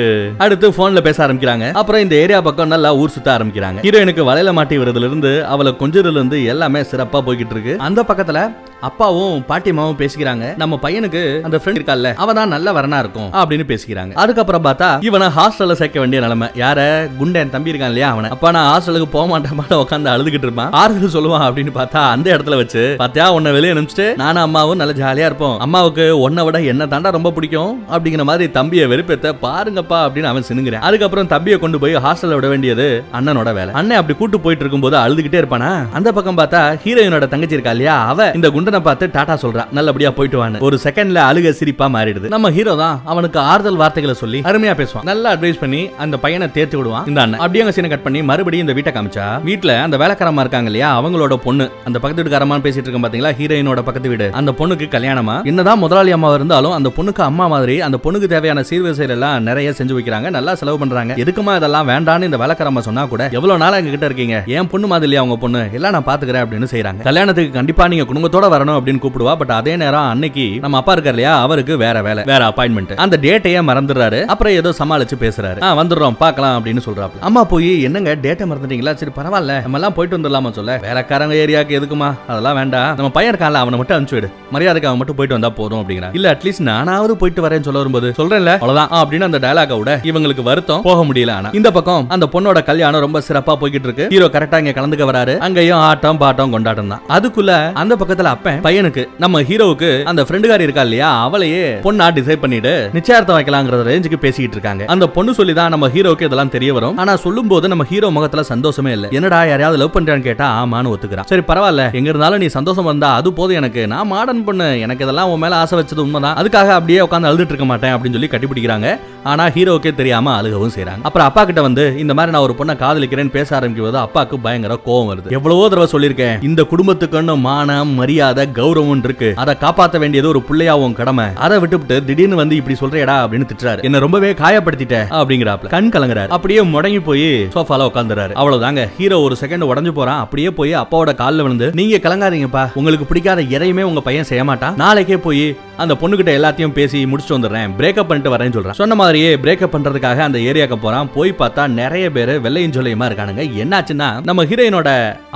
அடுத்து போன்ல பேச ஆரம்பிக்கிறாங்க. அப்புறம் இந்த ஏரியா பக்கம் நல்லா ஊர் சுத்த ஆரம்பிக்கிறாங்க. ஹீரோயினுக்கு வலையில மாட்டி வரதுல இருந்து அவளை கொஞ்சதுல இருந்து எல்லாமே சிறப்பா போய்கிட்டு இருக்கு. அந்த பக்கத்துல அப்பாவும் பாட்டிமாவும் பேசிக்கிறாங்க. நம்ம பையனுக்கு அந்த ஃப்ரெண்ட் இருக்கால, அவதான் நல்ல வரனா இருக்கும் அப்படின்னு பேசிக்கிறாங்க. அதுக்கப்புறம் பார்த்தா இவனை ஹாஸ்டல்ல சேர்க்க வேண்டிய நிலைமை. யார? குண்டன் தம்பி இருக்கான் இல்லையா, அவனை. அப்ப நான் ஹாஸ்டலுக்கு போக மாட்டேன் உட்காந்து அழுதுகிட்டு இருப்பான். ஆறுதல் சொல்லுவான் அப்படின்னு பார்த்தா அந்த இடத்துல வச்சு, பாத்தியா உன்னை வெளியே அனுப்பிச்சிட்டு நானும் அம்மாவும் நல்ல ஜாலியா இருப்போம், அம்மாவுக்கு உன்னை விட என்ன தாண்டா ரொம்ப பிடிக்கும் அப்படிங்கிற மாதிரி தம்பியை வெறுப்பேத்த பாருங்கப்பா அப்படின்னு அவன் சினுங்கிறான். அதுக்கப்புறம் தம்பியை கொண்டு போய் ஹாஸ்டல்ல விட வேண்டியது அண்ணனோட வேலை. அண்ணன் அப்படி கூட்டு போயிட்டு இருக்கும்போது அழுதுகிட்டே இருப்பானா. அந்த பக்கம் பார்த்தா ஹீரோயினோட தங்கச்சி இருக்கா இல்லையா, அவ இந்த குண்டனை பார்த்து டாடா சொல்றா, நல்லபடியா போயிட்டு வான்னு. ஒரு செகண்ட்ல அழுக சிரிப்பா மாறிடுது. நம்ம ஹீரோ தான் அவனுக்கு ஆறுதல் வார்த்தைகளை சொல்லி அருமையா பேசுவான். நல்லா அட்வைஸ் பண்ணி அந்த பையனை தேர்த்து விடுவான் இந்த அண்ணன். அப்படியே அங்க சீனை கட் பண்ணி மறுபடியும் இந்த வீட்டை காமிச்சா, வீட்டுல அந்த வேலைக்காரமா இருக்காங்க இல்லையா, அவங்களோட பொண்ணு அந்த பக்கத்து வீட்டுக்காரமா பேசிட்டு இருக்க பாத்தீங்களா, ஹீரோயினோட பக்கத்து வீடு. அந்த பொண்ணுக்கு கல்யாணமா. என்னதான் முதலாளி அம்மா இருந்தாலும் அந்த பொண்ணுக்கு அம்மா மாதிரி அந்த பொண்ணுக்கு தேவையான சீர்வரிசைகள் எல்லாம் நிறைய செஞ்சு வைக்கிறாங்க, நல்லா செலவு பண்றாங்க. எதுக்குமா இதெல்லாம் வேண்டான்னு இந்த வேலைக்காரமா சொன்னா கூட, எவ்வளவு நாள் எங்க கிட்ட இருக்கீங்க, என் பொண்ணு மாதிரி இல்லையா உங்க பொண்ணு, எல்லாம் நான் பாத்துக்கிறேன் அப்படின்னு செய்யறாங்க. கல்யாணத்துக்கு கண்டிப்பா நீங்க குடும்பத்தோட வரணும் அப்படின்னு கூப்பிடுவா. பட் அதே நேரம் அன்னைக்கு நம்ம அப்பா இருக்கார் இல்லையா, அவருக்கு வேற வேலை, வேற அப்பாயின்மெண்ட். அந்த டேட்டையே மறந்துடுறாரு. அப்புறம் ஏதோ சமாளிச்சு பேசுறாரு. வந்துடுறோம் பார்க்கலாம் அப்படின்னு சொல்றாரு. அம்மா போய் என்னங்க டேட்டை மறந்துட்டீங்களா, சரி பரவாயில்ல நம்ம எல்லாம் போயிட்டு வந்துடலாமா சொல்ல, வேலைக்காரங்க ஏரியாக்கு எதுக்குமா, அதெல்லாம் வேண்டாம், நம்ம பையன் இருக்கான்ல அவனை மட்டும் அனுப்பிச்சு விடு, மரியாதைக்கு அவன் மட்டும் போயிட்டு வந்தா போதும் அப்படிங்கிறான். இல்ல அட்லீஸ்ட் நானாவது போயிட்டு வரேன்னு சொல்ல வரும்போது, சொல்றேன்ல அவ்வளவுதான் அப்படின்னு அந்த டயலாக விட இவங்களுக்கு வருத்தம் போக முடியல. ஆனா இந்த பக்கம் அந்த பொண்ணோட கல்யாணம் ரொம்ப சிறப்பா போய்கிட்டு இருக்கு. ஹீரோ கரெக்டா இங்க கலந்துக்க வராரு. அங்கேயும் ஆட்டம் பாட்டம் கொண்டாட்டம் தான். அதுக்குள்ள அந்த பக்கத்துல அப்பன் பையனுக்கு நம்ம ஹீரோவுக்கு அந்த ஃப்ரெண்டுகாரி இருக்கா இல்லையா, அவளையே பொண்ணா டிசைட் பண்ணிட்டு நிச்சயார்த்தம் வைக்கலாங்கிற ரேஞ்சுக்கு பேசிக்கிட்டு இருக்காங்க. அந்த பொண்ணு சொல்லிதான் நம்ம ஹீரோவுக்கு இதெல்லாம் தெரிய வரும். ஆனா சொல்லும் போது நம்ம ஹீரோ முகத்துல சந்தோஷமே இல்ல. என்னடா யாரையாவது லவ் பண்றான்னு கேட்டா ஆமான்னு ஒத்துக்கிறான். சரி பரவாயில்ல, எங்க இருந்தாலும் நீ சந்தோஷம் வந்தா அது போதும் எனக்கு, நான் மாடர்ன் பொண்ணு, எனக்கு இதெல்லாம் உன் மேல ஆசை வச்சது உண்மைதான், அதுக்காக அப்படியே உட்காந்து அழுதுட்டு இருக்க மாட்டேன் அப்படின்னு சொல்லி கட்டிப்பிடிக்கிறாங்க. ஆனா ஹீரோக்கே தெரியாம அழுகவும் செய்றாங்க. அப்புறம் அப்பா கிட்ட வந்து இந்த மாதிரி நான் ஒரு பொண்ணை காதலிக்கிறேன்னு பேச ஆரம்பிக்கும் போது அப்பாவுக்கு பயங்கர கோவம் வருது. எவ்வளவோ தடவை சொல்லியிருக்கேன், இந்த குடும்பத்துக்குன்னு மானம் மரியாதை மரியாதை கௌரவம் இருக்கு, அதை காப்பாற்ற வேண்டியது ஒரு பிள்ளையாவும் கடமை. அதை விட்டுவிட்டு திடீர்னு வந்து இப்படி சொல்றேடா அப்படின்னு திட்டுறாரு. என்ன ரொம்பவே காயப்படுத்திட்ட அப்படிங்கிறாப்ல. கண் கலங்குறாரு. அப்படியே முடங்கி போய் சோஃபால உட்கார்ந்துறாரு. அவ்வளவுதாங்க. ஹீரோ ஒரு செகண்ட் உடஞ்சு போறான். அப்படியே போய் அப்பாவோட கால்ல விழுந்து, நீங்க கலங்காதீங்கப்பா, உங்களுக்கு பிடிக்காத எதையுமே உங்க பையன் செய்ய மாட்டான், நாளைக்கே போய் அந்த பொண்ணுகிட்ட எல்லாத்தையும் பேசி முடிச்சுட்டு வந்துடுறேன், பிரேக்கப் பண்ணிட்டு வரேன்னு சொல்றான். சொன்ன மாதிரியே பிரேக்கப் பண்றதுக்காக அந்த ஏரியாக்கு போறான். போய் பார்த்தா நிறைய பேர் வெள்ளையும் சொல்லையுமா இருக்கானுங்க. என்னாச்சுன்னா நம்ம ஹீரோயினோட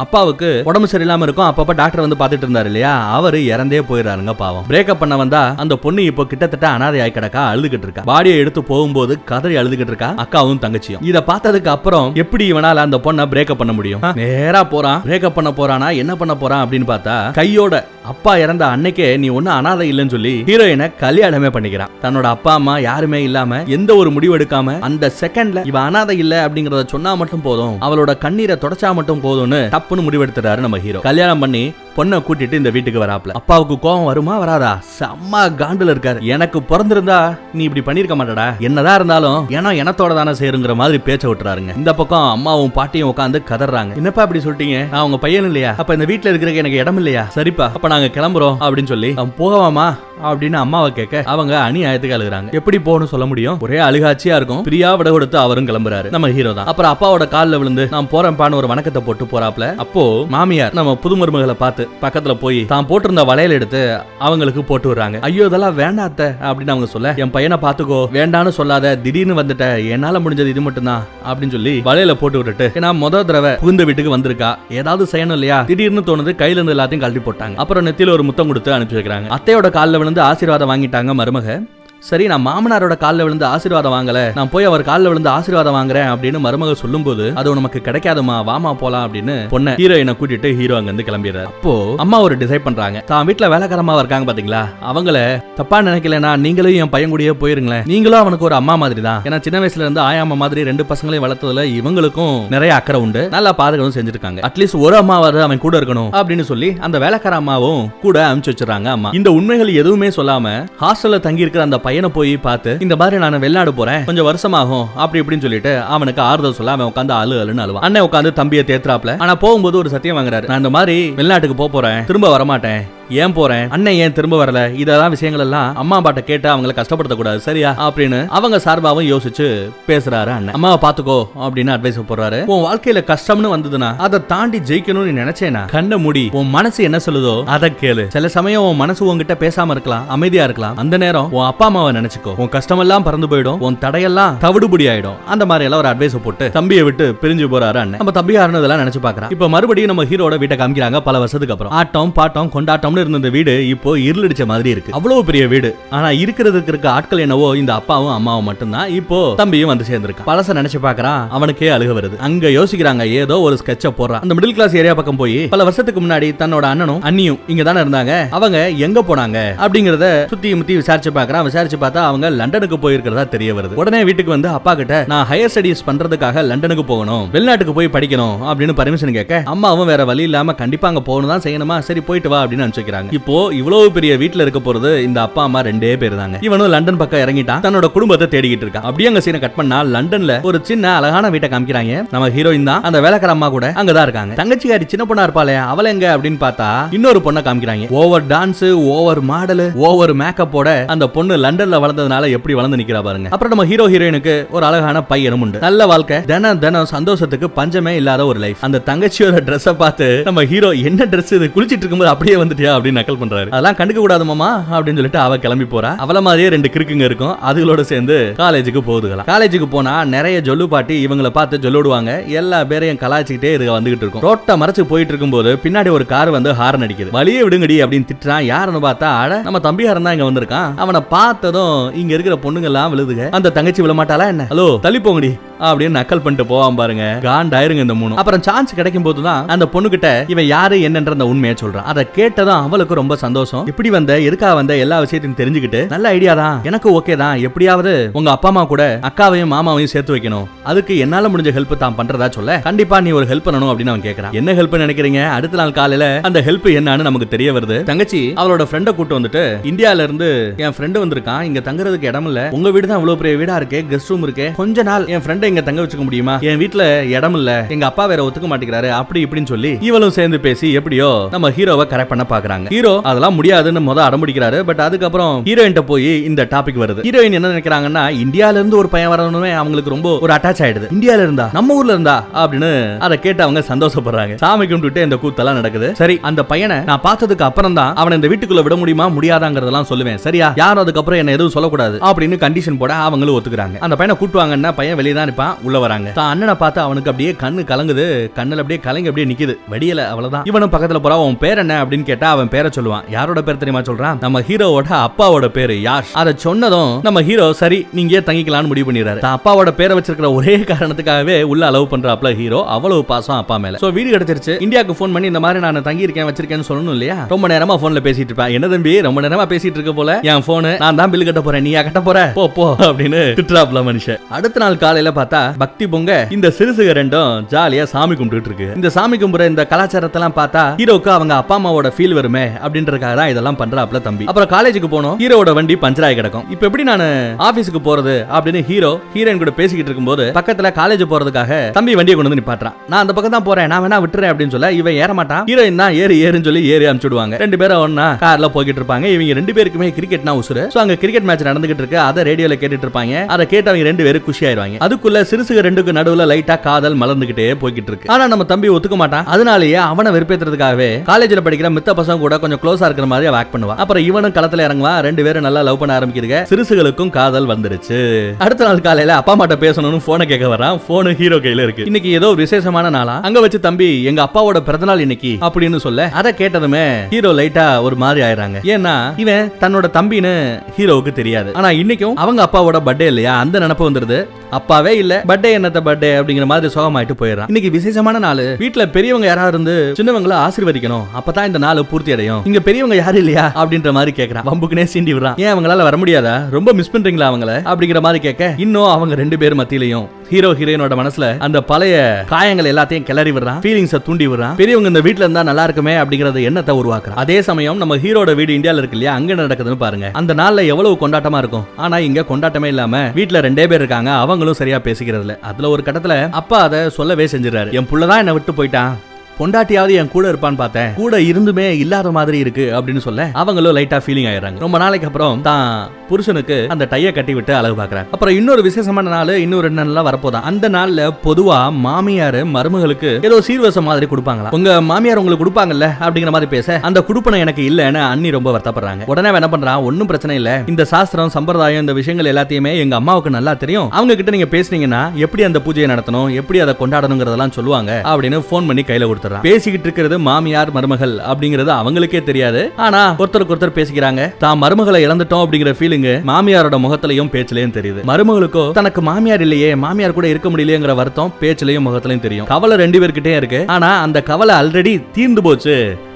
அப்பாவுக்கு உடம்பு சரியில்லாம இருக்கும். அப்பப்ப டாக்டர் வந்து பாத்துட்டு இருந்தாரு இல்லையா, அவரு இறந்தே போயிடுறாருங்க பாவம். பிரேக்கப் பண்ண வந்தா அந்த பொண்ணு இப்போ கிட்டத்தட்ட அனாதையாய் கிடக்கா, அழுதுகிட்டு இருக்கா. பாடியை எடுத்து போகும்போது கதறி அழுதுகிட்டு இருக்கா அக்காவும் தங்கச்சியும். இத பார்த்ததுக்கு அப்புறம் எப்படி இவனால அந்த பொண்ணை பிரேக்கப் பண்ண முடியும்? நேரா போறான். பிரேக்கப் பண்ண போறானா, என்ன பண்ண போறான் அப்படின்னு பார்த்தா, கையோட அப்பா இறந்த அன்னைக்கே நீ ஒண்ணு அனாதை இல்லைன்னு சொல்லி ஹீரோயினை கல்யாணமே பண்ணிக்கிறான். தன்னோட அப்பா அம்மா யாருமே இல்லாம எந்த ஒரு முடிவு எடுக்காம அந்த செகண்ட்ல இவ அனாதை இல்ல அப்படிங்கறத சொன்னா மட்டும் போதும், அவளோட கண்ணீரை தொடச்சா மட்டும் போதும்னு டப்புன்னு முடிவெடுத்துறாரு நம்ம ஹீரோ. கல்யாணம் பண்ணி பொண்ணை கூட்டிட்டு இந்த வீட்டுக்கு வராப்ல. அப்பாவுக்கு கோபம் வருமா வராதா? செம்ம காண்டுல இருக்காரு. எனக்கு பிறந்திருந்தா நீ இப்படி பண்ணிருக்க மாட்டடா, என்னதான் இருந்தாலும் ஏன்னா எனத்தோட தானே சேருங்கிற மாதிரி பேச்ச விட்டுறாருங்க. இந்த பக்கம் அம்மாவும் பாட்டியும் உட்காந்து கதறாங்க. என்னப்பா இப்படி சொல்லிட்டீங்க, நான் உங்க பையன் இல்லையா, அப்ப இந்த வீட்டுல இருக்கிற எனக்கு இடம் இல்லையா, சரிப்பா அப்ப நாங்க கிளம்புறோம் அப்படின்னு சொல்லி போகவாமா அப்படின்னு அம்மாவை கேட்க அவங்க அநியாயத்துக்கு அழுகுறாங்க. எப்படி போகணும் சொல்ல முடியும், ஒரே அழுகாட்சியா இருக்கும். பிரியா விட கொடுத்து அவரும் கிளம்புறாரு. நம்ம ஹீரோ தான். அப்புறம் அப்பாவோட காலில் விழுந்து நான் போறேன்பான்னு ஒரு வணக்கத்தை போட்டு போறாப்ல. அப்போ மாமியார் நம்ம புது மருமகளை பார்த்து பக்கத்துல போய் தான் போட்டிருந்த வளையல் எடுத்து அவங்களுக்கு போட்டு வர்றாங்க. ஐயோ இதெல்லாம் வேண்டாத்த அப்படின்னு அவங்க சொல்ல, என் பையனை பாத்துக்கோ, வேண்டான்னு சொல்லாத, திடீர்னு வந்துட்ட, என்னால முடிஞ்சது இது மட்டும் தான் அப்படின்னு சொல்லி வளையல போட்டு விட்டுட்டு, ஏன்னா முத தடவை புகுந்த வீட்டுக்கு வந்திருக்கா, ஏதாவது செய்யணும் இல்லையா, திடீர்னு தோணுது, கையில இருந்து எல்லாத்தையும் கழட்டி போட்டாங்க. அப்புறம் நெத்தியில ஒரு முத்தம் கொடுத்து அனுப்பி வைக்கிறாங்க. அத்தையோட காலில் விழுந்து ஆசீர்வாதம் வாங்கிட்டாங்க மருமக. சரி நான் மாமனாரோட காலில் விழுந்து ஆசீர்வாதம் வாங்கல, நான் போய் அவர் காலில் விழுந்து ஆசீர்வாதம் வாங்குறேன் அப்படின்னு மருமக சொல்லும் போது, அது நமக்கு கிடைக்காதுமா, வாமா போலாம் அப்படின்னு பொண்ண ஹீரோயினை கூட்டிட்டு ஹீரோ அங்க இருந்து கிளம்பிடுறாரு. அப்போ அம்மா ஒரு டிசைட் பண்றாங்க. தான் வீட்டுல வேலைக்காரமா இருக்காங்க பாத்தீங்களா, அவங்கள தப்பா நினைக்கலனா நீங்களும் என் பையன் கூடயே போயிருங்களேன், நீங்களும் அவனுக்கு ஒரு அம்மா மாதிரி தான், ஏன்னா சின்ன வயசுல இருந்து ஆயாமா மாதிரி 2 பசங்களையும் வளர்த்ததுல இவங்களுக்கும் நிறைய அக்கறை உண்டு, நல்லா பாதுகாப்பும் செஞ்சிருக்காங்க, அட்லீஸ்ட் ஒரு அம்மாவாவது அவன் கூட இருக்கணும் அப்படின்னு சொல்லி அந்த வேலைக்கார அம்மாவும் கூட அனுப்பிச்சு வச்சிருக்காங்க. அம்மா இந்த உண்மைகள் எதுவுமே சொல்லாம ஹாஸ்டல்ல தங்கி இருக்கிற அந்த பையனை போய் பார்த்து, இந்த மாதிரி நான் வெளிநாடு போறேன், கொஞ்சம் வருஷமாகும் அப்படி இப்படின்னு சொல்லிட்டு அவனுக்கு ஆறுதல் சொல்ல அவன் உட்காந்து அழுன்னு அழுவான். அண்ணன் உட்காந்து தம்பியை தேத்துறாப்ல. ஆனா போகும்போது ஒரு சத்தியம் வாங்குறாரு, நான் இந்த மாதிரி வெளிநாட்டுக்கு போறேன், திரும்ப வரமாட்டேன், ஏன் போறேன், அண்ணன் ஏன் திரும்ப வரல, இதெல்லாம் விஷயங்கள் எல்லாம் அம்மா அப்பாட்ட கேட்டு அவங்களை கஷ்டப்படுத்த கூடாது சரியா அப்படின்னு அவங்க சார்பாவும் யோசிச்சு பேசுறாரு. அண்ணன் அம்மாவை பாத்துக்கோ அப்படின்னு அட்வைஸ் போடுறாரு. உன் வாழ்க்கையில கஷ்டம்னு வந்ததுன்னா அதை தாண்டி ஜெயிக்கணும்னு நினைச்சேனா கண்ண மூடி உன் மனசு என்ன சொல்லுதோ அதை கேளு. சில சமயம் உன் மனசு உன்கிட்ட பேசாம இருக்கலாம், அமைதியா இருக்கலாம், அந்த நேரம் உன் அப்பா அம்மாவை நினைச்சுக்கோ, உன் கஷ்டம் எல்லாம் பறந்து போயிடும், உன் தடையெல்லாம் தவிடுபடி ஆயிடும். அந்த மாதிரி எல்லாம் ஒரு அட்வைஸ் போட்டு தம்பியை விட்டு பிரிஞ்சு போறாரு அண்ணன். நம்ம தம்பி யாருன்னு நினைச்சு பாக்குறான். இப்ப மறுபடியும் நம்ம ஹீரோட வீட்டை காமிக்கிறாங்க. பல வருஷத்துக்கு அப்புறம் ஆட்டம் பாட்டம் கொண்டாட்டம் இருந்த வீடு இப்போ இருளடிச்ச மாதிரி இருக்கு. அவ்வளவு பெரிய வீடு. ஆனா இருக்கிறதுக்கு இருக்க ஆட்கள் என்னவோ இந்த அப்பாவும் அம்மாவும் மட்டும்தான். இப்போ தம்பியும் வந்து சேர்ந்திருக்கான். பழச நினைச்சு பாக்குறான், அவனுக்கே அழுக வருது. அங்க யோசிக்கிறாங்க, ஏதோ ஒரு ஸ்கெட்ச போடுறான். அந்த மிடில் கிளாஸ் ஏரியா பக்கம் போய் பல வருஷத்துக்கு முன்னாடி தன்னோட அண்ணனும் அண்ணியும் இங்க தானே இருந்தாங்க, அவங்க எங்க போனாங்க அப்படிங்கறத சுத்தி முத்தி விசாரிச்சு பாக்குறான். விசாரிச்சு பார்த்தா அவங்க லண்டனுக்கு போயிருக்கிறதா தெரிய வருது. உடனே வீட்டுக்கு வந்து அப்பா கிட்ட நான் ஹையர் ஸ்டடீஸ் பண்றதுக்காக லண்டனுக்கு போகணும், வெளிநாட்டுக்கு போய் படிக்கணும் அப்படின்னு பர்மிஷன் கேட்க, அம்மாவும் வேற வழி இல்லாம கண்டிப்பா அங்க போகணும் தான் செய்யணுமா, சரி போயிட்டு வா அப்படின்னு அனுப்பிச்சுக்கிறாங்க. இப்போ இவ்வளவு பெரிய வீட்டுல இருக்க போறது இந்த அப்பா அம்மா 2 பேர் தாங்க. இவனும் லண்டன் பக்கம் இறங்கிட்டான், தன்னோட குடும்பத்தை தேடிக்கிட்டு இருக்கான். அப்படியே அங்க சீனை கட் பண்ணா லண்டன்ல ஒரு சின்ன அழகான வீட்டை காமிக்கிறாங்க. நம்ம ஹீரோயின் தான் அந்த வேலைக்கார அம்மா கூட அங்கதான் இருக்காங்க. தங்கச்சிக்காரி சின்ன பொண்ணா இருப்பாளே அவள எங்க அப்படின்னு பார்த்தா இன்னொரு பொண்ணை காமிக்கிறாங்க. Over dance, over model, over மேக்கப்போட அந்த பொண்ணு லண்டன்ல வளர்ந்ததுனால எப்படி வளர்ந்து நிக்கிறா பாருங்க. அப்புறம் நம்ம ஹீரோ ஹீரோயினுக்கு ஒரு அழகான பையனும் உண்டு. நல்ல வாழ்க்கை, தினம் சந்தோஷத்துக்கு பஞ்சமே இல்லாத ஒரு லைஃப். அந்த தங்கச்சியோட ட்ரெஸ்ஸை பார்த்து நம்ம ஹீரோ என்ன ட்ரெஸ் இது, குளிச்சிட்டு இருக்கும்போது அப்படியே வந்துட்டியா அப்படின்னு நக்கல் பண்றாரு. அதெல்லாம் கண்டுக்க கூடாது மாமா அப்படின்னு சொல்லிட்டு அவ கிளம்பி போறா. அவள மாதிரியே 2 கிறுக்குங்க இருக்கும், அதுகளோட சேர்ந்து காலேஜுக்கு போகுதுலாம். காலேஜுக்கு போனா நிறைய ஜொல்லு பாட்டி இவங்களை பார்த்து ஜொல்லுடுவாங்க. எல்லா பேரையும் கலாய்ச்சிக்கிட்டே இதுக வந்துகிட்டு இருக்கும். ரோட்ட மறைச்சு போயிட்டு இருக்கும்போது பின்னாடி ஒரு கார் வந்து ஹாரன் அடிக்குது. வழியே விடுங்கடி அப்படின்னு திட்டுறான். யாருன்னு பார்த்தா அட நம்ம தம்பியாரன் தான் இங்க வந்திருக்கான். அவனை பார்த்ததும் இங்க இருக்கிற பொண்ணுங்க எல்லாம் விழுதுங்க. அந்த தங்கச்சி விழ மாட்டாளா என்ன, ஹலோ தள்ளி போங்கடி அப்படின்னு நக்கல் பண்ணிட்டு போவான் பாருங்க. காண்டாயிருங்க இந்த 3. அப்புறம் சான்ஸ் கிடைக்கும் போதுதான் அந்த பொண்ணு கிட்ட இவன் யாரு என்னன்ற அந்த உண்மையை சொல்றான். அதை கேட்டதும் அவளுக்கு ரொம்ப சந்தோஷம். இப்படி வந்த எதுக்காக வந்த எல்லா விஷயத்தையும் தெரிஞ்சுக்கிட்டு நல்ல ஐடியா தான், எனக்கு ஓகே தான், எப்படியாவது உங்க அப்பா அம்மா கூட அக்காவையும் மாமாவையும் சேர்த்து வைக்கணும், அதுக்கு என்னால முடிஞ்ச ஹெல்ப் தான் பண்றதா சொல்ல, கண்டிப்பா நீ ஒரு ஹெல்ப் பண்ணணும் அப்படின்னு அவன் கேட்கறான். என்ன ஹெல்ப் நினைக்கிறீங்க? அடுத்த நாள் காலையில அந்த ஹெல்ப் என்னன்னு நமக்கு தெரிய வருது. தங்கச்சி அவளோட ஃப்ரெண்ட கூட்டு வந்துட்டு, இந்தியால இருந்து என் ஃப்ரெண்டு வந்திருக்கான், இங்க தங்குறதுக்கு இடம் இல்ல, உங்க வீடு தான் இவ்வளவு பெரிய வீடா இருக்கு, கெஸ்ட் ரூம் இருக்கு, கொஞ்ச நாள் என் ஃப்ரெண்டை இங்க தங்க வச்சுக்க முடியுமா, என் வீட்டுல இடம் இல்ல, எங்க அப்பா வேற ஒத்துக்க மாட்டேங்கிறாரு, அப்படி இப்படின்னு சொல்லி இவளும் சேர்ந்து பேசி எப்படியோ நம்ம ஹீரோவை கரெக்ட் பண்ண பாக்குறாங்க. ஹீரோ அதெல்லாம் முடியாதுன்னு அடம்பிடிக்கிறாரு. பட் அதுக்கப்புறம் ஹீரோயின் போய் இந்த டாபிக் வருது. ஹீரோயின் என்ன நினைக்கிறாங்கன்னா, இந்தியால இருந்து ஒரு பையன் வரணுமே அவங்களுக்கு ரொம்ப ஒரு அட்டாச் ஆயிடுது. இந்தியால இருந்தா நம்ம ஊர்ல இருந்தா அப்படின்னு அதை கேட்டு அவங்க சந்தோஷப்படுறாங்க. சாமி கும்பிட்டு இந்த கூத்தெல்லாம் நடக்குது. சரி, அந்த பையனை நான் பார்த்ததுக்கு அப்புறம் தான் அவனை இந்த வீட்டுக்குள்ள விட முடியுமா முடியாதாங்கிறதெல்லாம் சொல்லுவேன், சரியா, யாரும் அதுக்கப்புறம் என்ன எதுவும் சொல்லக்கூடாது அப்படின்னு கண்டிஷன் போட அவங்களும் ஒத்துக்கிறாங்க. அந்த பையனை கூட்டுவாங்கன்னா பையன் வெளியே தான் நிப்பான், உள்ள வராங்க. தான் அண்ணனை பார்த்து அவனுக்கு அப்படியே கண்ணு கலங்குது, கண்ணுல அப்படியே கலங்கி அப்படியே நிக்குது, வடியல, அவ்வளவுதான். இவனும் பக்கத்துல போறா, உன் பேர் என்ன அப்படின்னு கேட்டா அவன் பேரை சொல்லுவான். யாரோட பேர் தெரியுமா சொல்றான், நம்ம ஹீரோவோட அப்பாவோட பேரு யாஷ். அதை சொன்னதும் நம்ம ஹீரோ சரி நீங்க தங்கிக்கலாம்னு முடிவு பண்ணிடுறாரு. தான் அப்பாவோட பேரை வச்சிருக்கிற ஒரே காரணத்துக்காகவே உள்ள அலோவ் பண்றாப்ல ஹீரோ. அவ்வளவு பாசம் அப்பா மேல. சோ வீடு கிடைச்சிருச்சு. இந்தியாவுக்கு போன் பண்ணி இந்த மாதிரி நான் தங்கி இருக்கேன் வச்சிருக்கேன்னு சொல்லணும் இல்லையா. ரொம்ப நேரமா போன்ல பேசிட்டு இருப்பேன். என்ன தம்பி ரொம்ப நேரமா பேசிட்டு இருக்க போல, என் போனு நான் தான் பில் கட்ட போறேன், நீயா கட்ட போற, போ போ அப்படின்னு திட்டுறாப்ல மனுஷன். அடுத்த நாள் காலையில பார்த்தா பக்தி பொங்க இந்த சிறுசுக ரெண்டும் ஜாலியா சாமி கும்பிட்டு இருக்கு. இந்த சாமி கும்பிடுற இந்த கலாச்சாரத்தெல்லாம் பார்த்தா ஹீரோக்கு அவங்க அப்பா அம்மாவோட ஃபீல் வருமே அப்படின்றதுக்காக தான் இதெல்லாம் பண்றாப்ல தம்பி. அப்புறம் காலேஜுக்கு போனோம். ஹீரோட வண்டி பஞ்சர் ஆகி கிடக்கும். இப்ப எப்படி நான் ஆபீஸ்க்கு போறது அப்படின்னு ஹீரோ ஹீரோயின் கூட பேசிக்கிட்டு இருக்கும்போது பக்கத்துல காலேஜ் போறதுக்காக தம்பி வண்டியை கொண்டு வந்து நிப்பாட்றான். நான் அந்த பக்கம் தான் போறேன், நான் வேணா விட்டுறேன் அப்படின்னு சொல்ல இவன் ஏற மாட்டான். ஹீரோயின் தான் ஏறுன்னு சொல்லி ஏறி அனுப்பிச்சுடுவாங்க. ரெண்டு பேரும் ஒண்ணா கார்ல போய்கிட்டு இருப்பாங்க. இவங்க ரெண்டு பேருக்குமே கிரிக்கெட்னா உசுரு. சோ அங்க கிரிக்கெட் மேட்ச் நடந்துகிட்டு இருக்கு. அதை ரேடியோல கேட்டுட்டு இருப்பாங்க. அதை கேட்டு அவங்க ரெண்டு பேரும் குஷி ஆயிருவாங்க. அதுக்குள்ள சிறுசுக ரெண்டுக்கு நடுவுல லைட்டா காதல் மலர்ந்துகிட்டே போய்கிட்டு இருக்கு. ஆனா நம்ம தம்பி ஒத்துக்க மாட்டான். அதனாலேயே அவனை வெறுப்பேத்துறதுக்காகவே காலேஜ்ல படிக்கிற மித்த பசங்க கூட கொஞ்சம் க்ளோஸா இருக்கிற மாதிரி ஆக்ட் பண்ணுவான். அப்புறம் இவனும் களத்துல இறங்குவான். ரெண்டு பேரும் நல்லா லவ் பண்ண ஆரம்பிக்கிறதுக்கு சிறுசுகளுக்கும் காதல் வந்துருச்சு. அடுத்த நாள் காலையில அப்பா அம்மாட்ட பேசணும்னு போனை கேட்க வரான். போனு ஹீரோ கையில இருக்கு. இன்னைக்கு ஏதோ விசேஷமான நாளா, அங்க வச்சு தம்பி எங்க அப்பாவோட பிறந்தநாள் இன்னைக்கு அப்படின்னு சொல்ல அதை கேட்டதுமே ஹீரோ லைட்டா ஒரு மாதிரி ஆயிராங்க. ஏன்னா இவன் தன்னோட தம்பின்னு ஹீரோவுக்கு தெரியாது. ஆனா இன்னைக்கும் அவங்க அப்பாவோட பர்த்டே இல்லையா, அந்த நினைப்பு வந்துருது. அப்பாவே இல்ல, பர்த்டே என்னத்த பர்த்டே அப்படிங்கிற மாதிரி சோகமாயிட்டு போயிடறான். இன்னைக்கு விசேஷமான நாள், வீட்டுல பெரியவங்க யாராவது இருந்து சின்னவங்களை ஆசீர்வதிக்கணும், அப்பதான் இந்த நாள் பூர்த்தி அடையும். இங்க பெரியவங்க யாரும் இல்லையா அப்படின்ற மாதிரி கேக்குறான். வம்புக்குனே சீண்டி விடுறான். ஏன் அவங்களால வர முடியாதா, ரொம்ப மிஸ் பண்றீங்களா அவங்கள அப்படிங்கிற மாதிரி கேட்க இன்னும் அவங்க ரெண்டு பேர் மத்தியிலையும் ஹீரோ ஹீரோயினோட மனசுல அந்த பழைய காயங்கள் எல்லாத்தையும் கிளறி விடுறான், ஃபீலிங்ஸை தூண்டி விடுறான். பெரியவங்க இந்த வீட்டுல இருந்தா நல்லா இருக்குமே அப்படிங்கறது எண்ணத்தை உருவாக்குறான். அதே சமயம் நம்ம ஹீரோட வீடு இந்தியால இருக்கு இல்லையா, அங்க நடக்குதுன்னு பாருங்க. அந்த நாள்ல எவ்வளவு கொண்டாட்டமா இருக்கும். ஆனா இங்க கொண்டாட்டமே இல்லாம வீட்டுல ரெண்டே பேர் இருக்காங்க, அவங்களும் சரியா பேசிக்கிறது இல்ல. அதுல ஒரு கட்டத்துல அப்பா அதை சொல்லவே செஞ்சிடறாரு. என் புள்ளதான் என்ன விட்டு போயிட்டான், பொண்டாட்டியாவது என் கூட இருப்பான்னு பார்த்தேன், கூட இருந்துமே இல்லாத மாதிரி இருக்கு அப்படின்னு சொல்ல அவங்களும் லைட்டா ஃபீலிங் ஆயிடுறாங்க. ரொம்ப நாளைக்கு அப்புறம் தான் புருஷனுக்கு அந்த டைய கட்டி விட்டு அழகு பாக்குறாங்க. அப்புறம் இன்னொரு விசேஷமான நாள், இன்னொரு 2 நாள்ல வரப்போதான். அந்த நாள்ல பொதுவா மாமியார் மருமகளுக்கு ஏதோ சீர்வசம் மாதிரி கொடுப்பாங்களா. உங்க மாமியார் உங்களுக்கு கொடுப்பாங்கல்ல அப்படிங்கிற மாதிரி பேச அந்த குடுப்பனை எனக்கு இல்லன்னு அண்ணி ரொம்ப வருத்தப்படுறாங்க. உடனே என்ன பண்றான், ஒன்னும் பிரச்சனை இல்ல, இந்த சாஸ்திரம் சம்பிரதாயம் இந்த விஷயங்கள் எல்லாத்தையுமே எங்க அம்மாவுக்கு நல்லா தெரியும், அவங்க கிட்ட நீங்க பேசுனீங்கன்னா எப்படி அந்த பூஜையை நடத்தணும், எப்படி அதை கொண்டாடணுங்கிறதெல்லாம் சொல்லுவாங்க அப்படின்னு போன் பண்ணி கையில கொடுத்துறாங்க. பேசிக்கிட்டு இருக்கிறது மாமியார் மருமகள் அப்படிங்கிறது அவங்களுக்கே தெரியாது. ஆனா ஒருத்தருக்கு ஒருத்தர் பேசிக்கிறாங்க. தான் மருமகளை இழந்துட்டோம் அப்படிங்கிற ஃபீலிங் மாமியாரோட முகத்திலையும் பேச்சிலையும் தெரியுது. மருமகளுக்கோ தனக்கு மாமியார் இல்லையே, மாமியார் கூட இருக்க முடியலையேங்கிற வருத்தம் பேச்சிலையும் முகத்திலையும் தெரியும். கவலை ரெண்டு பேர்கிட்டே இருக்கு. ஆனா அந்த கவலை ஆல்ரெடி தீர்ந்து போச்சு.